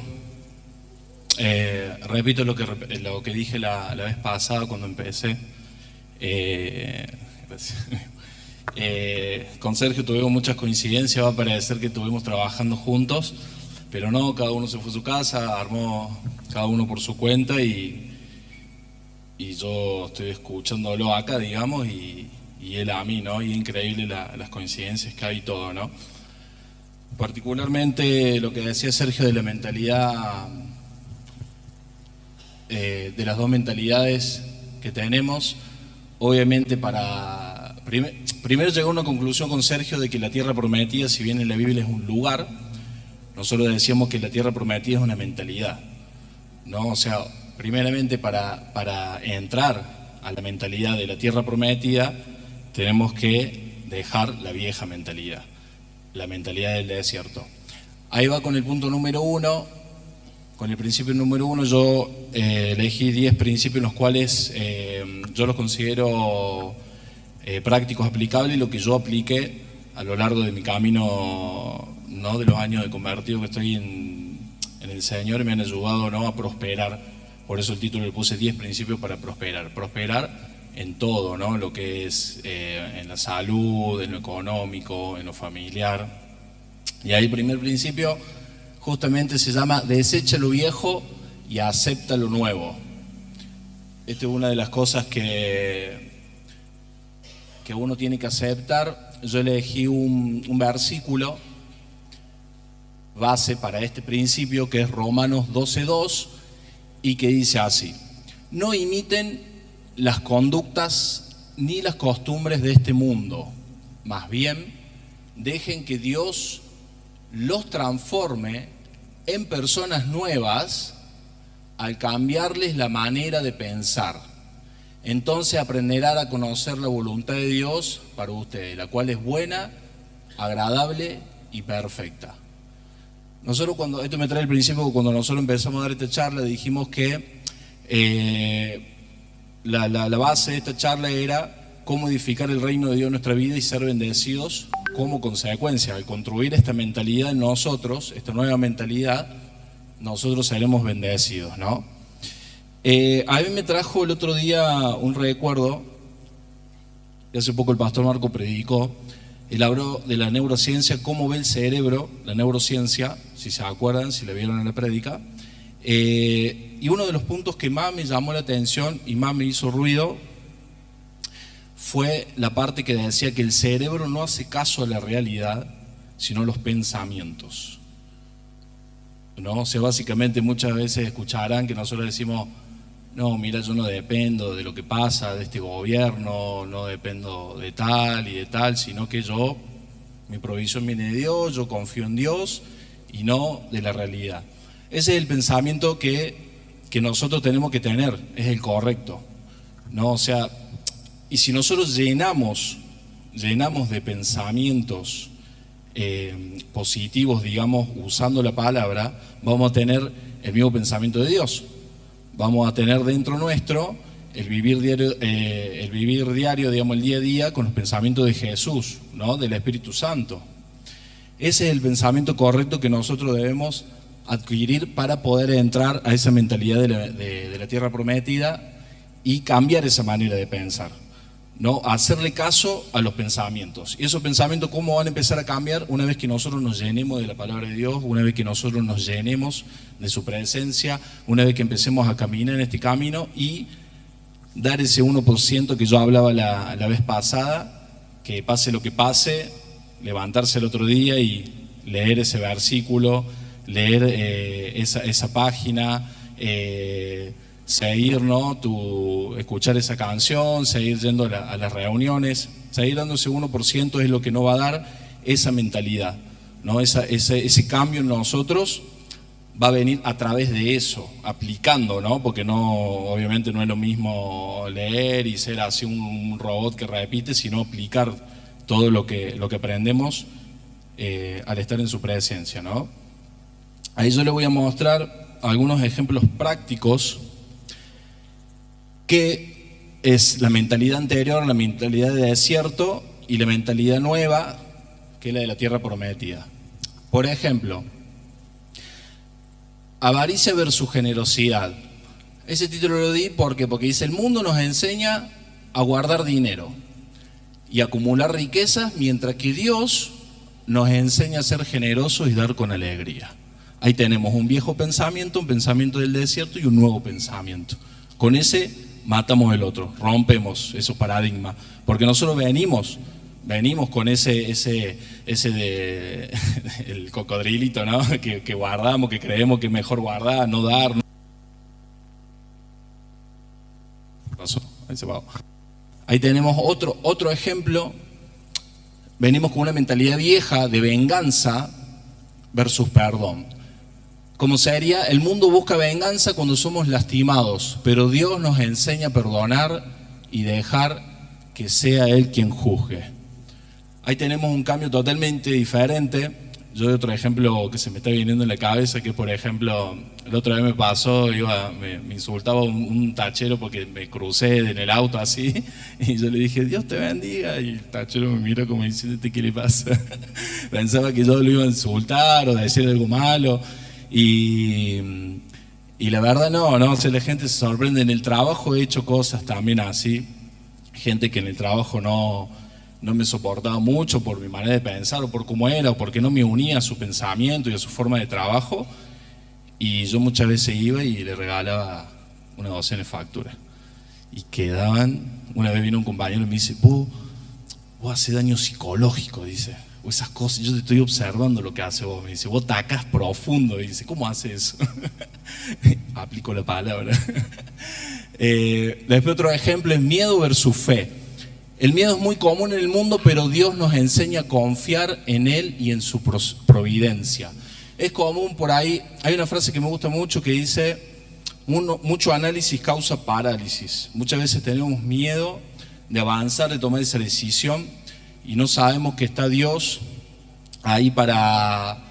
repito lo que dije la vez pasada cuando empecé. Con Sergio tuvimos muchas coincidencias, va a parecer que estuvimos trabajando juntos, pero no, cada uno se fue a su casa, armó cada uno por su cuenta y yo estoy escuchándolo acá, digamos, y él a mí, ¿no? Y es increíble las coincidencias que hay y todo, ¿no? Particularmente lo que decía Sergio de la mentalidad, de las dos mentalidades que tenemos, obviamente primero llegó a una conclusión con Sergio de que la tierra prometida, si bien en la Biblia es un lugar, nosotros decíamos que la tierra prometida es una mentalidad, ¿no? O sea, primeramente para entrar a la mentalidad de la tierra prometida tenemos que dejar la vieja mentalidad, la mentalidad del desierto. Ahí va con el punto número 1, con el principio número 1. Yo elegí 10 principios en los cuales yo los considero prácticos, aplicables, y lo que yo apliqué a lo largo de mi camino, ¿no?, de los años de convertido que estoy en el Señor, me han ayudado, ¿no?, a prosperar. Por eso el título le puse 10 principios para prosperar. Prosperar en todo, ¿no? Lo que es en la salud, en lo económico, en lo familiar. Y ahí el primer principio justamente se llama desecha lo viejo y acepta lo nuevo. Esta es una de las cosas que uno tiene que aceptar. Yo elegí un versículo base para este principio que es Romanos 12:2 y que dice así: no imiten las conductas ni las costumbres de este mundo. Más bien, dejen que Dios los transforme en personas nuevas al cambiarles la manera de pensar. Entonces aprenderán a conocer la voluntad de Dios para ustedes, la cual es buena, agradable y perfecta. Nosotros esto me trae el principio, cuando nosotros empezamos a dar esta charla, dijimos que la base de esta charla era cómo edificar el reino de Dios en nuestra vida y ser bendecidos como consecuencia. Al construir esta mentalidad en nosotros, esta nueva mentalidad, nosotros seremos bendecidos, ¿no? A mí me trajo el otro día un recuerdo, y hace poco el pastor Marco predicó. Él habló de la neurociencia, cómo ve el cerebro, la neurociencia, si se acuerdan, si le vieron en la prédica. Y uno de los puntos que más me llamó la atención y más me hizo ruido fue la parte que decía que el cerebro no hace caso a la realidad, sino a los pensamientos, ¿no? O sea, básicamente muchas veces escucharán que nosotros decimos: no, mira, yo no dependo de lo que pasa, de este gobierno, no dependo de tal y de tal, sino que mi provisión viene de Dios, yo confío en Dios y no de la realidad. Ese es el pensamiento que nosotros tenemos que tener, es el correcto, ¿no? O sea, y si nosotros llenamos de pensamientos positivos, digamos, usando la palabra, vamos a tener el mismo pensamiento de Dios. Vamos a tener dentro nuestro el vivir diario, digamos, el día a día con los pensamientos de Jesús, ¿no? Del Espíritu Santo. Ese es el pensamiento correcto que nosotros debemos adquirir para poder entrar a esa mentalidad de la tierra prometida y cambiar esa manera de pensar, ¿no? Hacerle caso a los pensamientos. Y esos pensamientos, ¿cómo van a empezar a cambiar? Una vez que nosotros nos llenemos de la palabra de Dios, una vez que nosotros nos llenemos de su presencia, una vez que empecemos a caminar en este camino y dar ese 1% que yo hablaba la vez pasada, que pase lo que pase, levantarse el otro día y leer ese versículo, leer esa página, seguir, ¿no? Escuchar esa canción, seguir yendo a las reuniones, seguir dando ese 1% es lo que nos va a dar esa mentalidad, ¿no? Ese cambio en nosotros va a venir a través de eso, aplicando, ¿no? Porque obviamente no es lo mismo leer y ser así un robot que repite, sino aplicar todo lo que aprendemos al estar en su presencia, ¿no? Ahí yo le voy a mostrar algunos ejemplos prácticos que es la mentalidad anterior, la mentalidad de desierto y la mentalidad nueva, que es la de la tierra prometida. Por ejemplo, avaricia versus generosidad. Ese título lo di porque dice: el mundo nos enseña a guardar dinero y acumular riquezas, mientras que Dios nos enseña a ser generosos y dar con alegría. Ahí tenemos un viejo pensamiento, un pensamiento del desierto y un nuevo pensamiento. Con ese matamos el otro, rompemos esos paradigmas, porque nosotros venimos con ese el cocodrilito, ¿no? que guardamos, que creemos que es mejor guardar, no dar. Ahí tenemos otro ejemplo. Venimos con una mentalidad vieja de venganza versus perdón. Como sería, el mundo busca venganza cuando somos lastimados, pero Dios nos enseña a perdonar y dejar que sea Él quien juzgue. Ahí tenemos un cambio totalmente diferente. Yo doy otro ejemplo que se me está viniendo en la cabeza, que por ejemplo, la otra vez me pasó, me insultaba un tachero porque me crucé en el auto así, y yo le dije: Dios te bendiga, y el tachero me miró como diciendo: ¿qué le pasa? Pensaba que yo lo iba a insultar o decir algo malo. Y la verdad no, o sea, la gente se sorprende. En el trabajo he hecho cosas también así, gente que en el trabajo no me soportaba mucho por mi manera de pensar o por cómo era, o porque no me unía a su pensamiento y a su forma de trabajo, y yo muchas veces iba y le regalaba una docena de facturas y quedaban. Una vez vino un compañero y me dice: vos haces daño psicológico, dice, o esas cosas, yo te estoy observando lo que hace vos. Me dice: vos tacas profundo. Y dice: ¿cómo haces eso? Aplico la palabra. Después otro ejemplo es miedo versus fe. El miedo es muy común en el mundo, pero Dios nos enseña a confiar en Él y en su providencia. Es común por ahí, hay una frase que me gusta mucho que dice, mucho análisis causa parálisis. Muchas veces tenemos miedo de avanzar, de tomar esa decisión y no sabemos que está Dios ahí para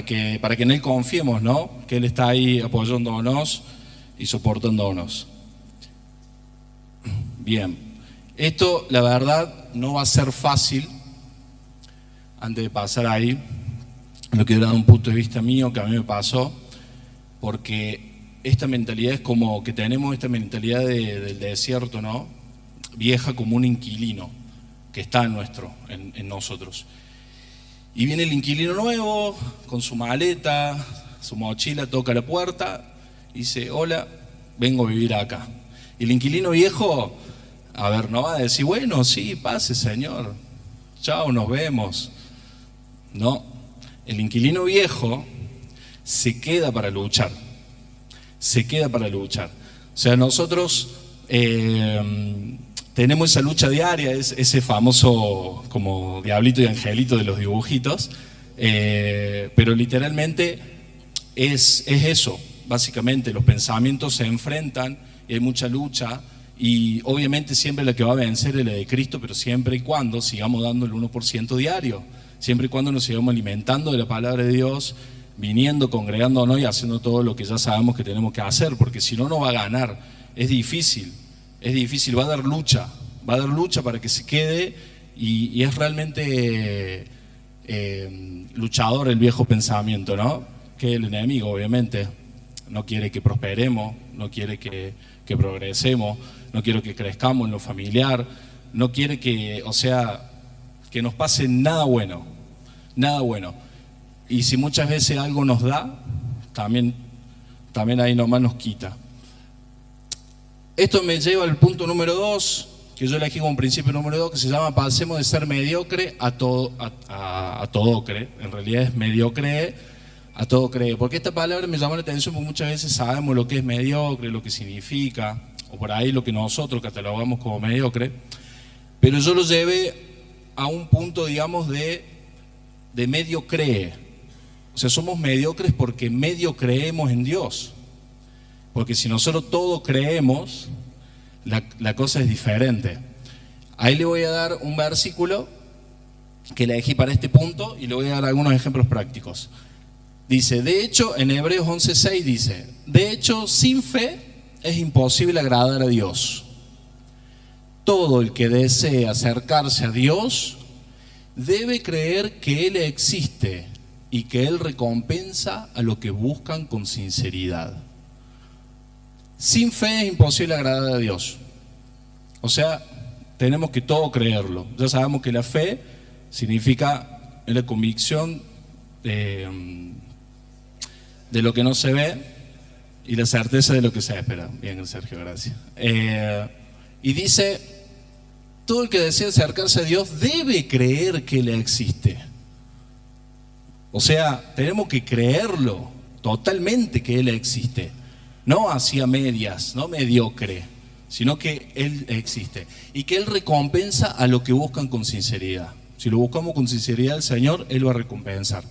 que en Él confiemos, ¿no? Que Él está ahí apoyándonos y soportándonos. Bien. Esto, la verdad, no va a ser fácil. Antes de pasar ahí, lo quiero dar un punto de vista mío que a mí me pasó, porque esta mentalidad es como que tenemos esta mentalidad del desierto, ¿no? Vieja como un inquilino que está en nosotros. Y viene el inquilino nuevo con su maleta, su mochila, toca la puerta y dice: hola, vengo a vivir acá. Y el inquilino viejo, a ver, no va a decir: bueno, sí, pase, señor, chao, nos vemos. No, el inquilino viejo se queda para luchar. Se queda para luchar. O sea, nosotros tenemos esa lucha diaria, ese famoso como diablito y angelito de los dibujitos, pero literalmente es eso. Básicamente los pensamientos se enfrentan y hay mucha lucha. Y obviamente siempre la que va a vencer es la de Cristo, pero siempre y cuando sigamos dando el 1% diario, siempre y cuando nos sigamos alimentando de la palabra de Dios, viniendo, congregándonos y haciendo todo lo que ya sabemos que tenemos que hacer, porque si no, no va a ganar. Es difícil, va a dar lucha para que se quede y es realmente luchador el viejo pensamiento, ¿no? Que el enemigo obviamente no quiere que prosperemos, no quiere que progresemos, no quiere que crezcamos en lo familiar, no quiere que nos pase nada bueno, nada bueno. Y si muchas veces algo nos da, también ahí nomás nos quita. Esto me lleva al punto número 2, que yo elegí como principio número 2, que se llama: pasemos de ser mediocre a todocre. En realidad es mediocre a todocre. Porque esta palabra me llamó la atención porque muchas veces sabemos lo que es mediocre, lo que significa, o por ahí lo que nosotros catalogamos como mediocre. Pero yo lo llevé a un punto, digamos, de medio cree. O sea, somos mediocres porque medio creemos en Dios. Porque si nosotros todo creemos, la cosa es diferente. Ahí le voy a dar un versículo que le elegí para este punto y le voy a dar algunos ejemplos prácticos. Dice, de hecho, en Hebreos 11:6 dice: de hecho, sin fe es imposible agradar a Dios. Todo el que desee acercarse a Dios debe creer que Él existe y que Él recompensa a los que buscan con sinceridad. Sin fe es imposible agradar a Dios. O sea, tenemos que todo creerlo. Ya sabemos que la fe significa la convicción de lo que no se ve y la certeza de lo que se espera. Bien, Sergio, gracias. Y dice: todo el que desea acercarse a Dios debe creer que Él existe. O sea, tenemos que creerlo totalmente, que Él existe. No así a medias, no mediocre, sino que Él existe. Y que Él recompensa a los que buscan con sinceridad. Si lo buscamos con sinceridad al Señor, Él va a recompensar.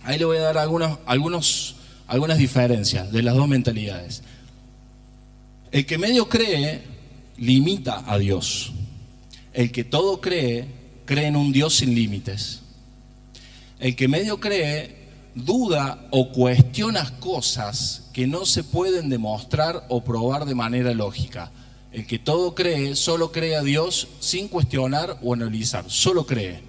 Ahí le voy a dar algunas diferencias de las dos mentalidades. El que medio cree limita a Dios. El que todo cree en un Dios sin límites. El que medio cree duda o cuestiona cosas que no se pueden demostrar o probar de manera lógica. El que todo cree solo cree a Dios sin cuestionar o analizar, solo cree.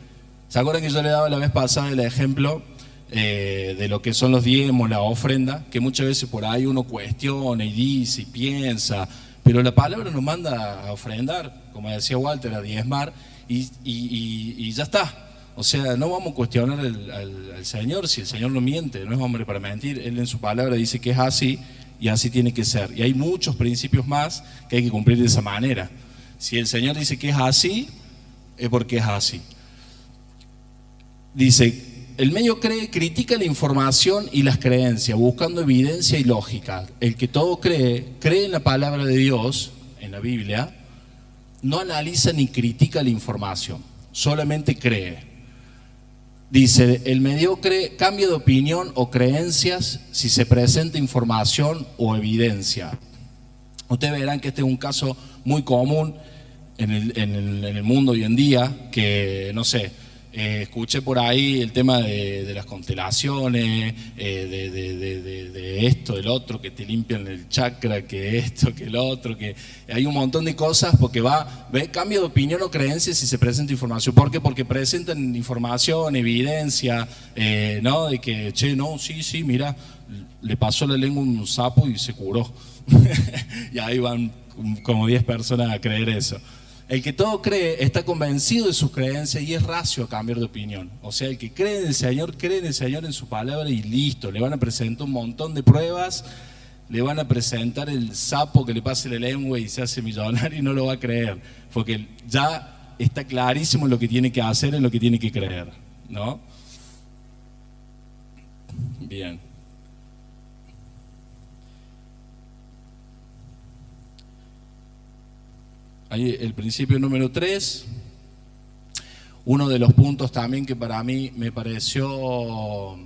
¿Se acuerdan que yo le daba la vez pasada el ejemplo de lo que son los diezmos, la ofrenda? Que muchas veces por ahí uno cuestiona y dice y piensa, pero la palabra nos manda a ofrendar, como decía Walter, a diezmar y ya está. O sea, no vamos a cuestionar al Señor si el Señor no miente, no es hombre para mentir. Él en su palabra dice que es así y así tiene que ser. Y hay muchos principios más que hay que cumplir de esa manera. Si el Señor dice que es así, es porque es así. Dice, el medio cree, critica la información y las creencias, buscando evidencia y lógica. El que todo cree, cree en la palabra de Dios, en la Biblia, no analiza ni critica la información, solamente cree. Dice, el mediocre cambia de opinión o creencias si se presenta información o evidencia. Ustedes verán que este es un caso muy común en el mundo hoy en día, que no sé, escuché por ahí el tema de las constelaciones, de esto, del otro, que te limpian el chakra, que esto, que el otro, que hay un montón de cosas, porque cambio de opinión o creencia si se presenta información. ¿Por qué? Porque presentan información, evidencia, ¿no? De que, che, no, sí, mira, le pasó la lengua a un sapo y se curó. Y ahí van como 10 personas a creer eso. El que todo cree está convencido de sus creencias y es reacio a cambiar de opinión. O sea, el que cree en el Señor en su palabra y listo. Le van a presentar un montón de pruebas, le van a presentar el sapo que le pase la lengua y se hace millonario y no lo va a creer. Porque ya está clarísimo en lo que tiene que hacer, en lo que tiene que creer, ¿no? Bien. Ahí el principio número 3, uno de los puntos también que para mí me pareció,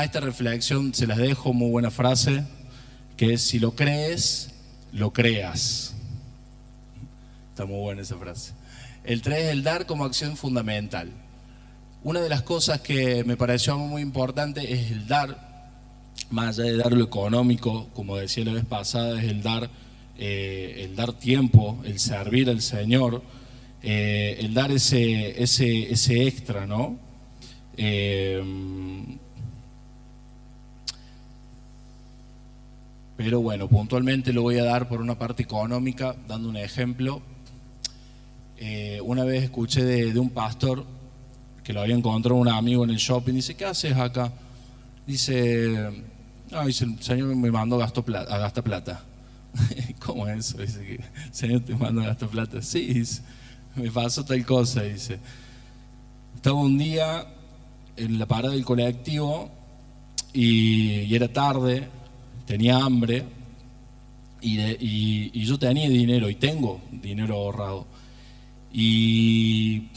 esta reflexión se las dejo, muy buena frase, que es: si lo crees, lo creas. Está muy buena esa frase. El 3 es el dar como acción fundamental. Una de las cosas que me pareció muy importante es el dar, más allá de dar lo económico, como decía la vez pasada, es el dar tiempo, el servir al Señor, el dar ese extra, ¿no? Pero bueno, puntualmente lo voy a dar por una parte económica, dando un ejemplo. Una vez escuché de un pastor que lo había encontrado un amigo en el shopping. Dice: ¿qué haces acá? Dice: dice, el Señor me mandó a gastar plata. ¿Cómo es eso? Dice que el Señor te manda a gastar plata. Sí, dice, me pasó tal cosa. Dice, estaba un día en la parada del colectivo y era tarde, tenía hambre y yo tenía dinero y tengo dinero ahorrado. Y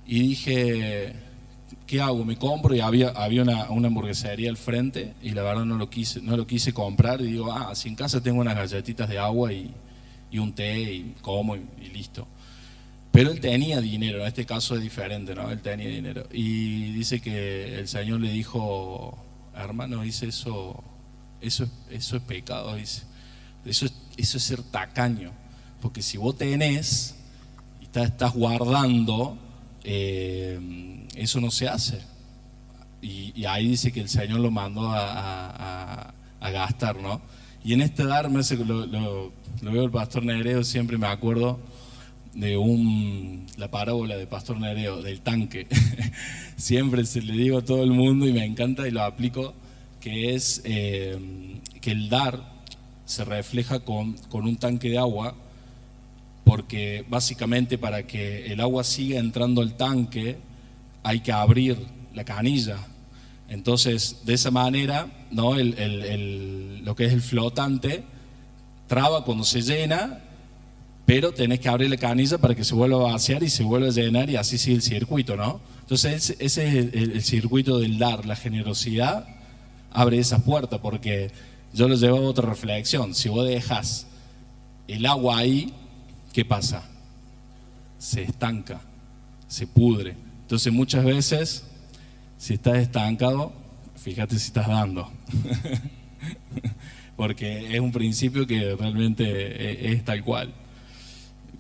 dije, ¿qué hago? Me compro, y había una hamburguesería al frente y la verdad no lo quise comprar, y digo, si en casa tengo unas galletitas de agua y un té y como y listo. Pero él tenía dinero, en este caso es diferente, ¿no? Él tenía dinero. Y dice que el Señor le dijo: hermano, dice, eso es pecado, dice. Eso es ser tacaño. Porque si vos tenés y estás guardando, eso no se hace. Y ahí dice que el Señor lo mandó a gastar, ¿no? Y en este dar, lo veo el pastor Nereo, siempre me acuerdo de la parábola de pastor Nereo, del tanque. Siempre se le digo a todo el mundo y me encanta y lo aplico, que es que el dar se refleja con un tanque de agua, porque básicamente para que el agua siga entrando al tanque hay que abrir la canilla. Entonces, de esa manera, ¿no? Lo que es el flotante traba cuando se llena, pero tenés que abrir la canilla para que se vuelva a vaciar y se vuelva a llenar, y así sigue el circuito, ¿no? Entonces, ese es el circuito del dar. La generosidad abre esas puertas, porque yo lo llevo a otra reflexión. Si vos dejas el agua ahí, ¿qué pasa? Se estanca, se pudre. Entonces, muchas veces, si estás estancado, fíjate si estás dando. Porque es un principio que realmente es tal cual.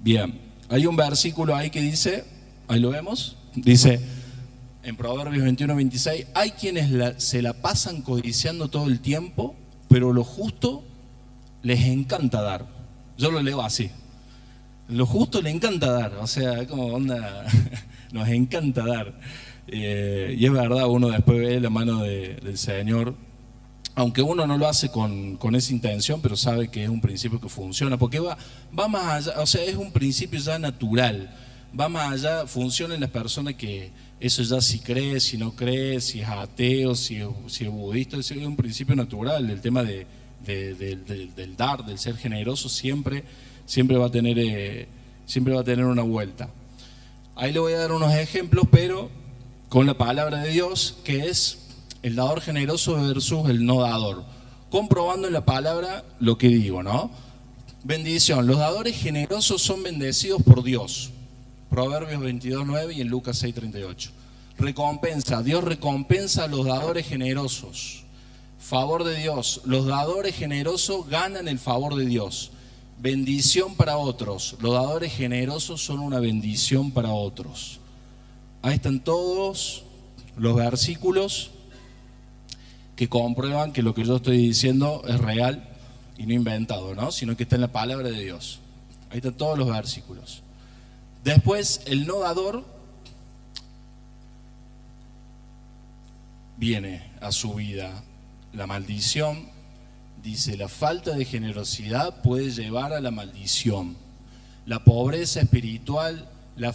Bien, hay un versículo ahí que dice, ahí lo vemos, dice en Proverbios 21:26, hay quienes se la pasan codiciando todo el tiempo, pero lo justo les encanta dar. Yo lo leo así: lo justo le encanta dar, o sea, como onda, nos encanta dar. Y es verdad, uno después ve la mano del Señor, aunque uno no lo hace con esa intención, pero sabe que es un principio que funciona, porque va más allá, o sea, es un principio ya natural, va más allá, funciona en las personas que eso ya si cree, si no cree, si es ateo, si es budista, es un principio natural. El tema del dar, del ser generoso, siempre va a tener una vuelta. Ahí le voy a dar unos ejemplos, pero con la palabra de Dios, que es el dador generoso versus el no dador, comprobando en la palabra lo que digo, ¿no? Bendición, los dadores generosos son bendecidos por Dios. Proverbios 22:9 y en Lucas 6:38. Recompensa, Dios recompensa a los dadores generosos. Favor de Dios, los dadores generosos ganan el favor de Dios. Bendición para otros, los dadores generosos son una bendición para otros. Ahí están todos los versículos que comprueban que lo que yo estoy diciendo es real y no inventado, ¿no? Sino que está en la palabra de Dios. Ahí están todos los versículos. Después, el no dador viene a su vida la maldición. Dice, la falta de generosidad puede llevar a la maldición. La pobreza espiritual, la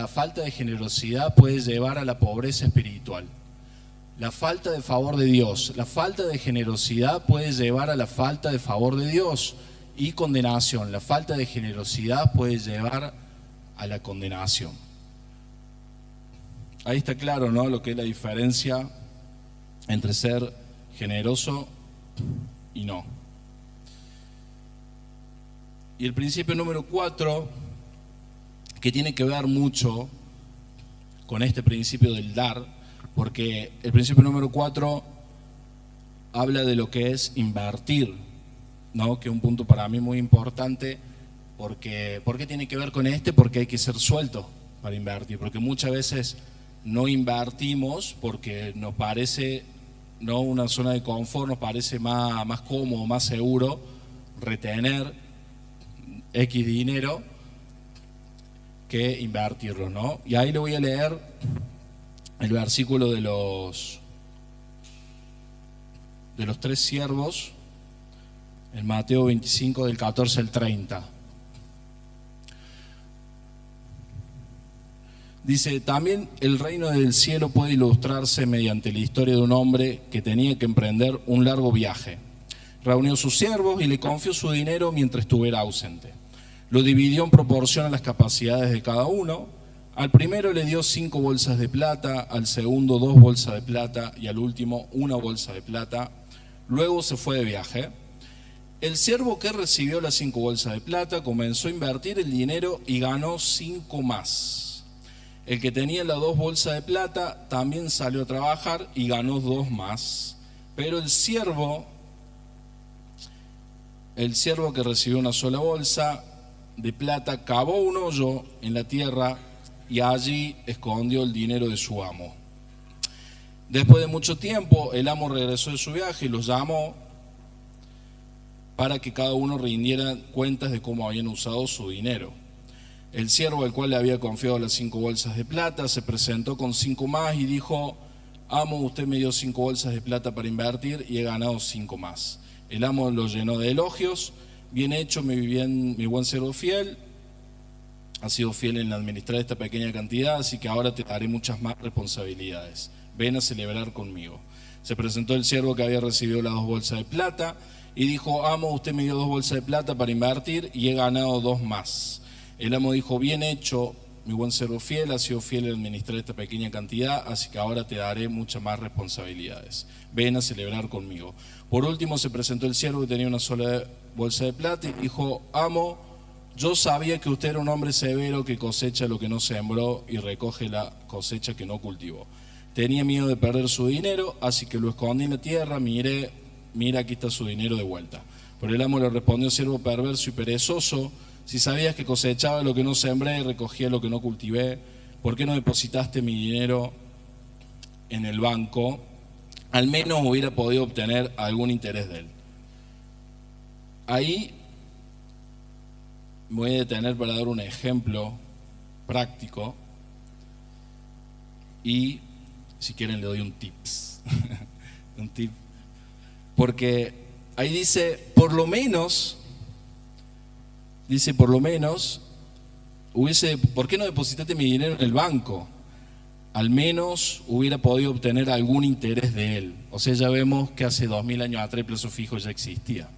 falta de generosidad puede llevar a la pobreza espiritual. La falta de favor de Dios, la falta de generosidad puede llevar a la falta de favor de Dios y condenación. La falta de generosidad puede llevar a la condenación. Ahí está claro, ¿no?, lo que es la diferencia entre ser generoso y no. Y el principio número 4, que tiene que ver mucho con este principio del dar, porque el principio número 4 habla de lo que es invertir, ¿no?, que es un punto para mí muy importante. ¿Por qué tiene que ver con este? Porque hay que ser suelto para invertir, porque muchas veces no invertimos porque nos parece, no, una zona de confort, nos parece más cómodo, más seguro retener X dinero que invertirlo, ¿no? Y ahí le voy a leer el versículo de los 3 siervos en Mateo 25 del 14 al 30. Dice, también el reino del cielo puede ilustrarse mediante la historia de un hombre que tenía que emprender un largo viaje. Reunió sus siervos y le confió su dinero mientras estuviera ausente. Lo dividió en proporción a las capacidades de cada uno. Al primero le dio 5 bolsas de plata, al segundo 2 bolsas de plata y al último 1 bolsa de plata. Luego se fue de viaje. El siervo que recibió las 5 bolsas de plata comenzó a invertir el dinero y ganó 5 más. El que tenía las 2 bolsas de plata también salió a trabajar y ganó 2 más. Pero el siervo que recibió una sola bolsa de plata cavó un hoyo en la tierra y allí escondió el dinero de su amo. Después de mucho tiempo, el amo regresó de su viaje y los llamó para que cada uno rindiera cuentas de cómo habían usado su dinero. El siervo al cual le había confiado las 5 bolsas de plata se presentó con 5 más y dijo, amo, usted me dio 5 bolsas de plata para invertir y he ganado 5 más. El amo lo llenó de elogios. Bien hecho, mi buen siervo fiel, has sido fiel en administrar esta pequeña cantidad, así que ahora te daré muchas más responsabilidades. Ven a celebrar conmigo. Se presentó el siervo que había recibido las 2 bolsas de plata y dijo, amo, usted me dio 2 bolsas de plata para invertir y he ganado 2 más. El amo dijo, bien hecho, mi buen siervo fiel, has sido fiel en administrar esta pequeña cantidad, así que ahora te daré muchas más responsabilidades. Ven a celebrar conmigo. Por último se presentó el siervo que tenía una sola bolsa de plata y dijo, amo, yo sabía que usted era un hombre severo que cosecha lo que no sembró y recoge la cosecha que no cultivó. Tenía miedo de perder su dinero, así que lo escondí en la tierra, mira, aquí está su dinero de vuelta. Pero el amo le respondió, siervo perverso y perezoso, si sabías que cosechaba lo que no sembré y recogía lo que no cultivé, ¿por qué no depositaste mi dinero en el banco? Al menos hubiera podido obtener algún interés de él. Ahí me voy a detener para dar un ejemplo práctico y si quieren le doy un tips. Un tip. Porque ahí dice, por lo menos ¿por qué no depositaste mi dinero en el banco? Al menos hubiera podido obtener algún interés de él. O sea, ya vemos que hace 2000 años atrás el plazo fijo ya existía,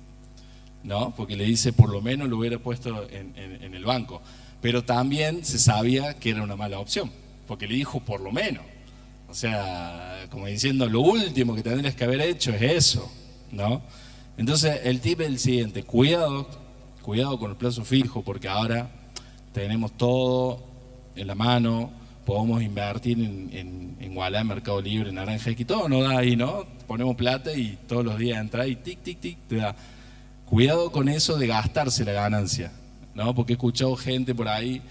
¿no? Porque le dice, por lo menos lo hubiera puesto en el banco. Pero también se sabía que era una mala opción, porque le dijo por lo menos. O sea, como diciendo, lo último que tendrías que haber hecho es eso, ¿no? Entonces, el tip es el siguiente: cuidado con el plazo fijo, porque ahora tenemos todo en la mano, podemos invertir en Wallah, en Mercado Libre, en Naranja X, todo nos da ahí, ¿no? Ponemos plata y todos los días entra y tic, tic, tic, te da. Cuidado con eso de gastarse la ganancia, ¿no? Porque he escuchado gente por ahí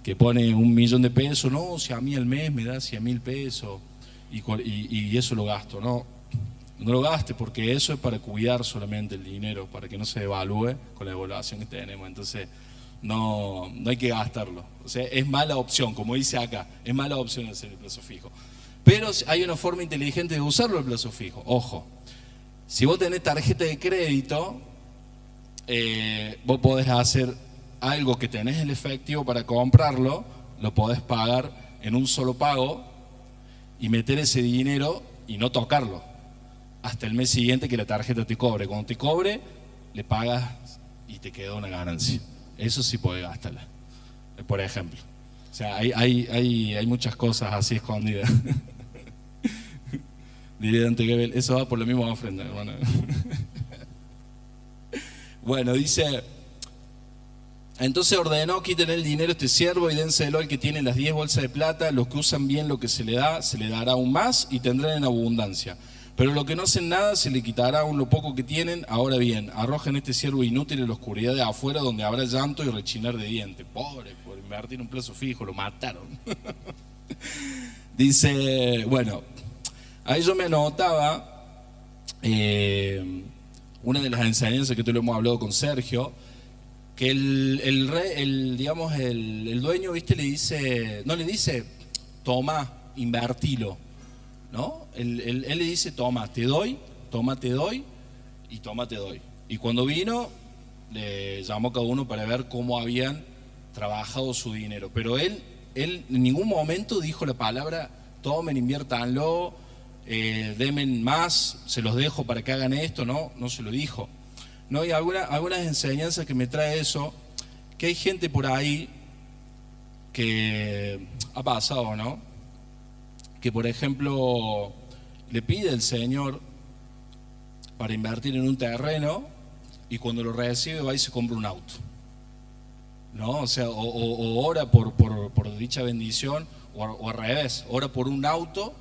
que pone 1.000.000 de pesos, no, si a mí al mes me da 100.000 pesos y eso lo gasto, no lo gastes, porque eso es para cuidar solamente el dinero, para que no se devalúe con la devaluación que tenemos. Entonces no hay que gastarlo. O sea, es mala opción, como dice acá, es mala opción hacer el plazo fijo. Pero hay una forma inteligente de usarlo el plazo fijo. Ojo, si vos tenés tarjeta de crédito, vos podés hacer algo que tenés el efectivo para comprarlo, lo podés pagar en un solo pago y meter ese dinero y no tocarlo hasta el mes siguiente que la tarjeta te cobre. Cuando te cobre, le pagas y te queda una ganancia. Eso sí podés gastarla, por ejemplo. O sea, hay muchas cosas así escondidas. Diría Dante Gebel, eso va por la misma ofrenda, hermano. Bueno, dice: entonces ordenó, quiten el dinero a este siervo y dénselo al que tiene las 10 bolsas de plata. Los que usan bien lo que se le da, se le dará aún más y tendrán en abundancia. Pero lo que no hacen nada, se le quitará aún lo poco que tienen. Ahora bien, arrojen este siervo inútil en la oscuridad de afuera, donde habrá llanto y rechinar de dientes. Pobre, por invertir un plazo fijo, lo mataron. Dice, bueno, ahí yo me anotaba una de las enseñanzas que tú lo hemos hablado con Sergio, que el dueño, ¿viste? Le dice, no le dice, toma, invertilo, ¿no? Él le dice, toma, te doy y toma, te doy. Y cuando vino, le llamó a cada uno para ver cómo habían trabajado su dinero. Pero él en ningún momento dijo la palabra, tomen, inviértanlo, denme más, se los dejo para que hagan esto, no se lo dijo. No, hay algunas enseñanzas que me trae eso, que hay gente por ahí que ha pasado, ¿no? Que por ejemplo le pide al Señor para invertir en un terreno y cuando lo recibe va y se compra un auto, ¿no? O sea, o ora por dicha bendición, o al revés, ora por un auto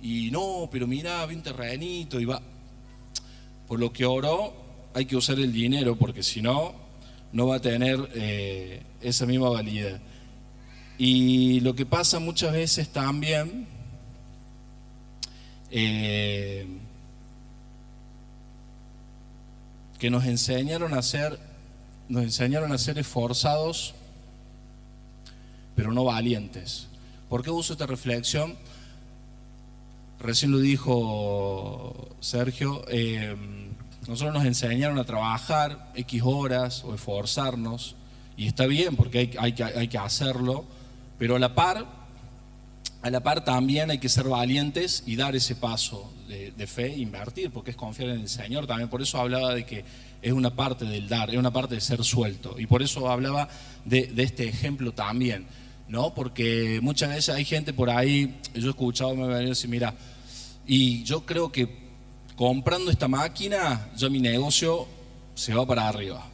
y no, pero mira, vi un terrenito y va. Por lo que oró, hay que usar el dinero, porque si no, no va a tener esa misma validez. Y lo que pasa muchas veces también, que nos enseñaron a ser esforzados, pero no valientes. ¿Por qué uso esta reflexión? Recién lo dijo Sergio, nosotros nos enseñaron a trabajar X horas o esforzarnos, y está bien porque hay que hacerlo, pero a la par también hay que ser valientes y dar ese paso de fe e invertir, porque es confiar en el Señor también. Por eso hablaba de que es una parte del dar, es una parte de ser suelto, y por eso hablaba de este ejemplo también, ¿no? Porque muchas veces hay gente por ahí, yo he escuchado, me van a decir, mira, y yo creo que comprando esta máquina ya mi negocio se va para arriba,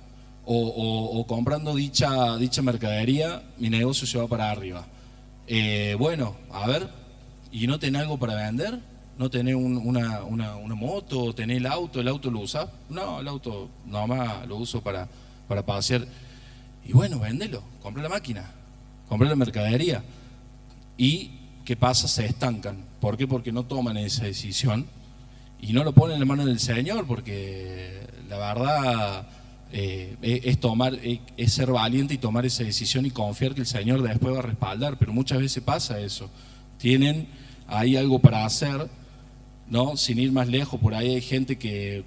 o comprando dicha mercadería mi negocio se va para arriba. Bueno, a ver, ¿y no tenés algo para vender? ¿No tenés una moto? ¿Tenés el auto lo usás? No, el auto nomás lo uso para pasear. Y bueno, véndelo, comprá la máquina, comprá la mercadería. ¿Y qué pasa? Se estancan. ¿Por qué? Porque no toman esa decisión y no lo ponen en la mano del Señor, porque la verdad es ser valiente y tomar esa decisión y confiar que el Señor después va a respaldar. Pero muchas veces pasa eso, tienen ahí algo para hacer, ¿no? Sin ir más lejos, por ahí hay gente que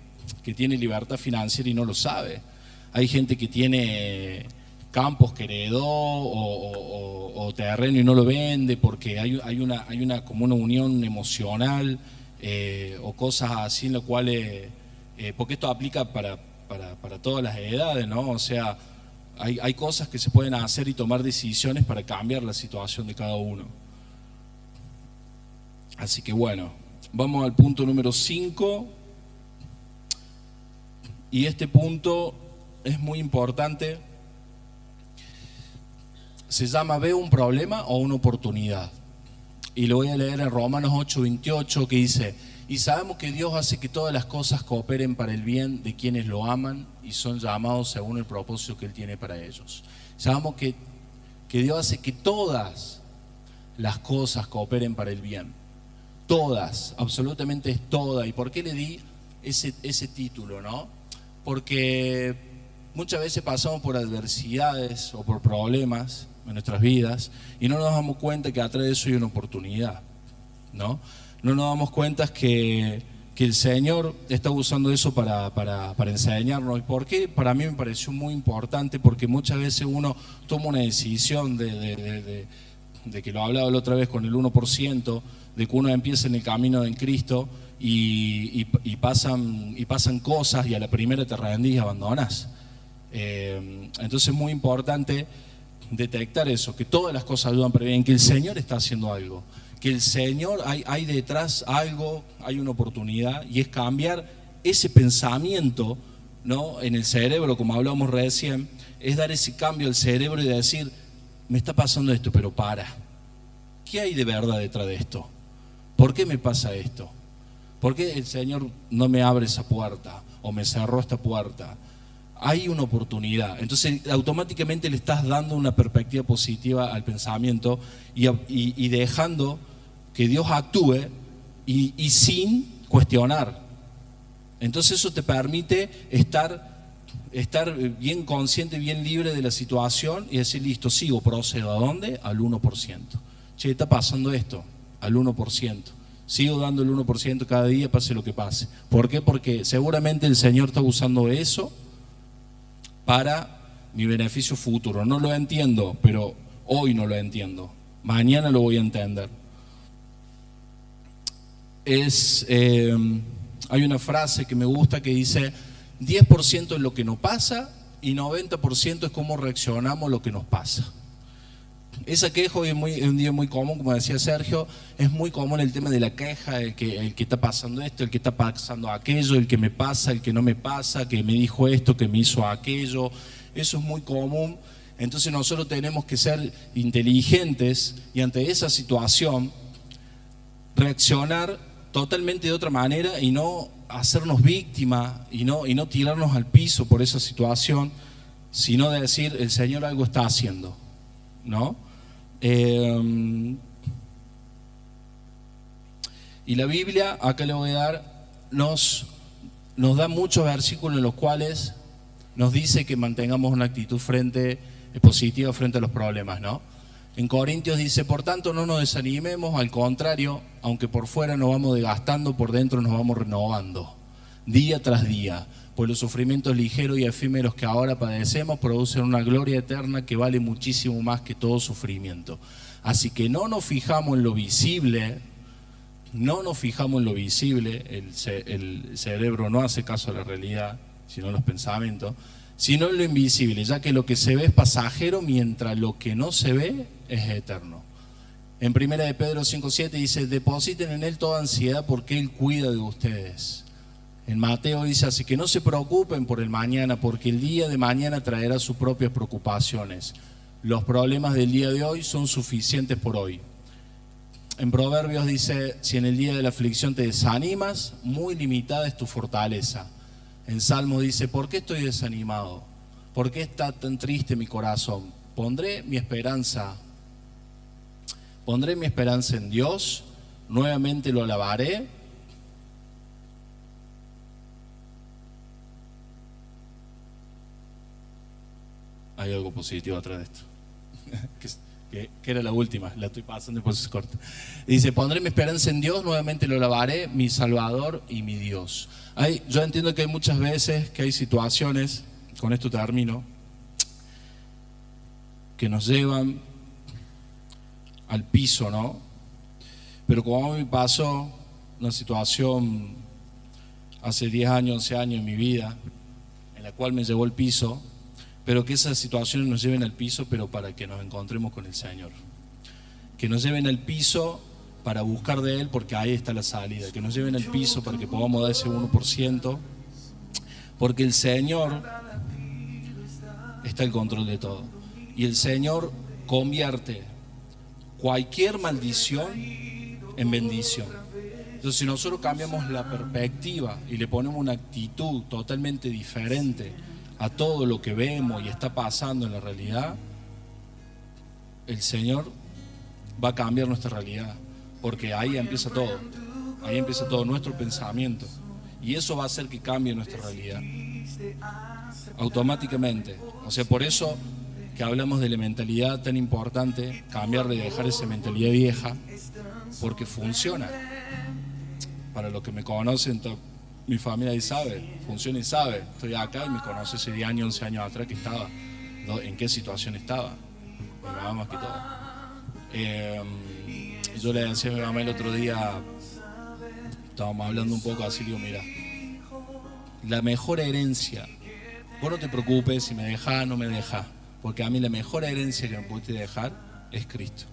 tiene libertad financiera y no lo sabe. Hay gente que tiene campos que heredó o terreno y no lo vende porque hay una como una unión emocional o cosas así en las cuales, porque esto aplica para todas las edades, ¿no? O sea, hay cosas que se pueden hacer y tomar decisiones para cambiar la situación de cada uno. Así que bueno, vamos al punto número 5. Y este punto es muy importante. Se llama ¿ve un problema o una oportunidad? Y lo voy a leer en Romanos 8:28, que dice: y sabemos que Dios hace que todas las cosas cooperen para el bien de quienes lo aman y son llamados según el propósito que Él tiene para ellos. Sabemos que Dios hace que todas las cosas cooperen para el bien. Todas, absolutamente todas. ¿Y por qué le di ese título, no? Porque muchas veces pasamos por adversidades o por problemas en nuestras vidas y no nos damos cuenta que atrás de eso hay una oportunidad, ¿no? No nos damos cuenta que el Señor está usando eso para enseñarnos. ¿Y por qué? Para mí me pareció muy importante, porque muchas veces uno toma una decisión de que lo hablaba la otra vez con el 1%, de que uno empieza en el camino en Cristo y pasan cosas y a la primera te rendís y abandonás. Entonces es muy importante detectar eso, que todas las cosas ayudan para bien, que el Señor está haciendo algo, que el Señor hay detrás algo, hay una oportunidad, y es cambiar ese pensamiento, ¿no? En el cerebro, como hablamos recién, es dar ese cambio al cerebro y decir: me está pasando esto, pero ¿qué hay de verdad detrás de esto? ¿Por qué me pasa esto? ¿Por qué el Señor no me abre esa puerta o me cerró esta puerta? Hay una oportunidad. Entonces automáticamente le estás dando una perspectiva positiva al pensamiento y dejando que Dios actúe y sin cuestionar. Entonces eso te permite estar bien consciente, bien libre de la situación y decir: listo, sigo, procedo. ¿A dónde? Al 1%. Che, está pasando esto, al 1%. Sigo dando el 1% cada día, pase lo que pase. ¿Por qué? Porque seguramente el Señor está usando eso para mi beneficio futuro. No lo entiendo, pero hoy no lo entiendo. Mañana lo voy a entender. Hay una frase que me gusta que dice: 10% es lo que nos pasa y 90% es cómo reaccionamos a lo que nos pasa. Esa queja hoy es un día muy común, como decía Sergio, es muy común el tema de la queja, el que está pasando esto, el que está pasando aquello, el que me pasa, el que no me pasa, que me dijo esto, que me hizo aquello. Eso es muy común. Entonces nosotros tenemos que ser inteligentes y ante esa situación reaccionar totalmente de otra manera y no hacernos víctimas y no tirarnos al piso por esa situación, sino de decir: el Señor algo está haciendo, ¿no? Y la Biblia, acá le voy a dar, nos da muchos versículos en los cuales nos dice que mantengamos una actitud positiva frente a los problemas, ¿no? En Corintios dice: por tanto no nos desanimemos, al contrario, aunque por fuera nos vamos desgastando, por dentro nos vamos renovando, día tras día, pues los sufrimientos ligeros y efímeros que ahora padecemos producen una gloria eterna que vale muchísimo más que todo sufrimiento. Así que no nos fijamos en lo visible, el cerebro no hace caso a la realidad, sino a los pensamientos, sino en lo invisible, ya que lo que se ve es pasajero, mientras lo que no se ve es eterno. En 1 de Pedro 5:7 dice: depositen en Él toda ansiedad porque Él cuida de ustedes. En Mateo dice: así que no se preocupen por el mañana, porque el día de mañana traerá sus propias preocupaciones. Los problemas del día de hoy son suficientes por hoy. En Proverbios dice: si en el día de la aflicción te desanimas, muy limitada es tu fortaleza. En Salmos dice: ¿por qué estoy desanimado? ¿Por qué está tan triste mi corazón? Pondré mi esperanza en Dios, nuevamente lo alabaré. Hay algo positivo atrás de esto. que era la última, la estoy pasando y por eso es corta. Dice: pondré mi esperanza en Dios, nuevamente lo alabaré, mi Salvador y mi Dios. Yo entiendo que hay muchas veces que hay situaciones, con esto termino, que nos llevan al piso, ¿no? Pero como a mí me pasó una situación hace 10 años, 11 años en mi vida, en la cual me llevó al piso, pero que esas situaciones nos lleven al piso, pero para que nos encontremos con el Señor. Que nos lleven al piso para buscar de Él, porque ahí está la salida. Que nos lleven al piso para que podamos dar ese 1%, porque el Señor está al control de todo. Y el Señor convierte cualquier maldición en bendición. Entonces, si nosotros cambiamos la perspectiva y le ponemos una actitud totalmente diferente a todo lo que vemos y está pasando en la realidad, el Señor va a cambiar nuestra realidad, porque ahí empieza todo nuestro pensamiento, y eso va a hacer que cambie nuestra realidad automáticamente. O sea, por eso que hablamos de la mentalidad tan importante, cambiar de dejar esa mentalidad vieja, porque funciona. Para los que me conocen, mi familia ahí sabe, funciona y sabe. Estoy acá y me conoce hace 10 años, 11 años atrás que estaba, en qué situación estaba, mi mamá más que todo. Yo le decía a mi mamá el otro día, estábamos hablando un poco así, digo, mira, la mejor herencia, vos no te preocupes si me dejás o no me dejás, porque a mí la mejor herencia que me pudiste dejar es Cristo.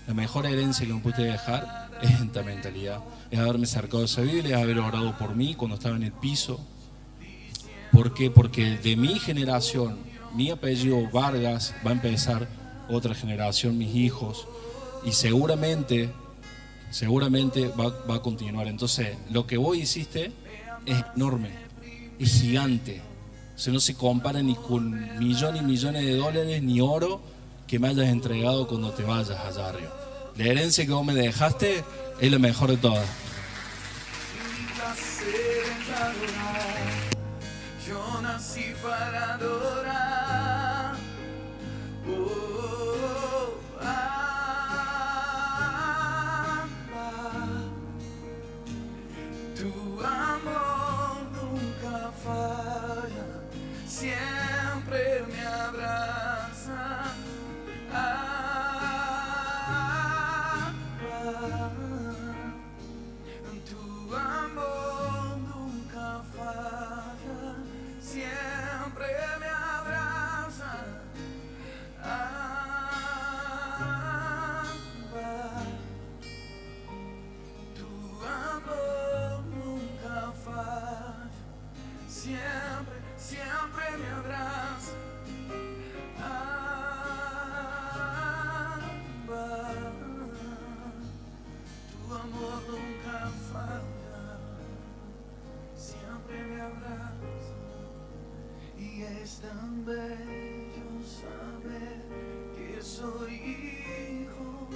La mejor herencia que me pudiste dejar es esta mentalidad, es haberme acercado a esa Biblia, es haber orado por mí cuando estaba en el piso. ¿Por qué? Porque de mi generación, mi apellido Vargas, va a empezar otra generación, mis hijos, y seguramente va a continuar. Entonces, lo que vos hiciste es enorme, es gigante. O sea, no se compara ni con millones y millones de dólares, ni oro que me hayas entregado cuando te vayas allá arriba. La herencia que vos me dejaste es la mejor de todas. Yo nací para adorar. Tu amor nunca falla, siempre me abraza. Tu amor nunca falla, siempre me abraza. Tu amor nunca falla, siempre, siempre me abraza. Tu amor nunca falla, siempre me abraza. Y es tan bello saber que soy hijo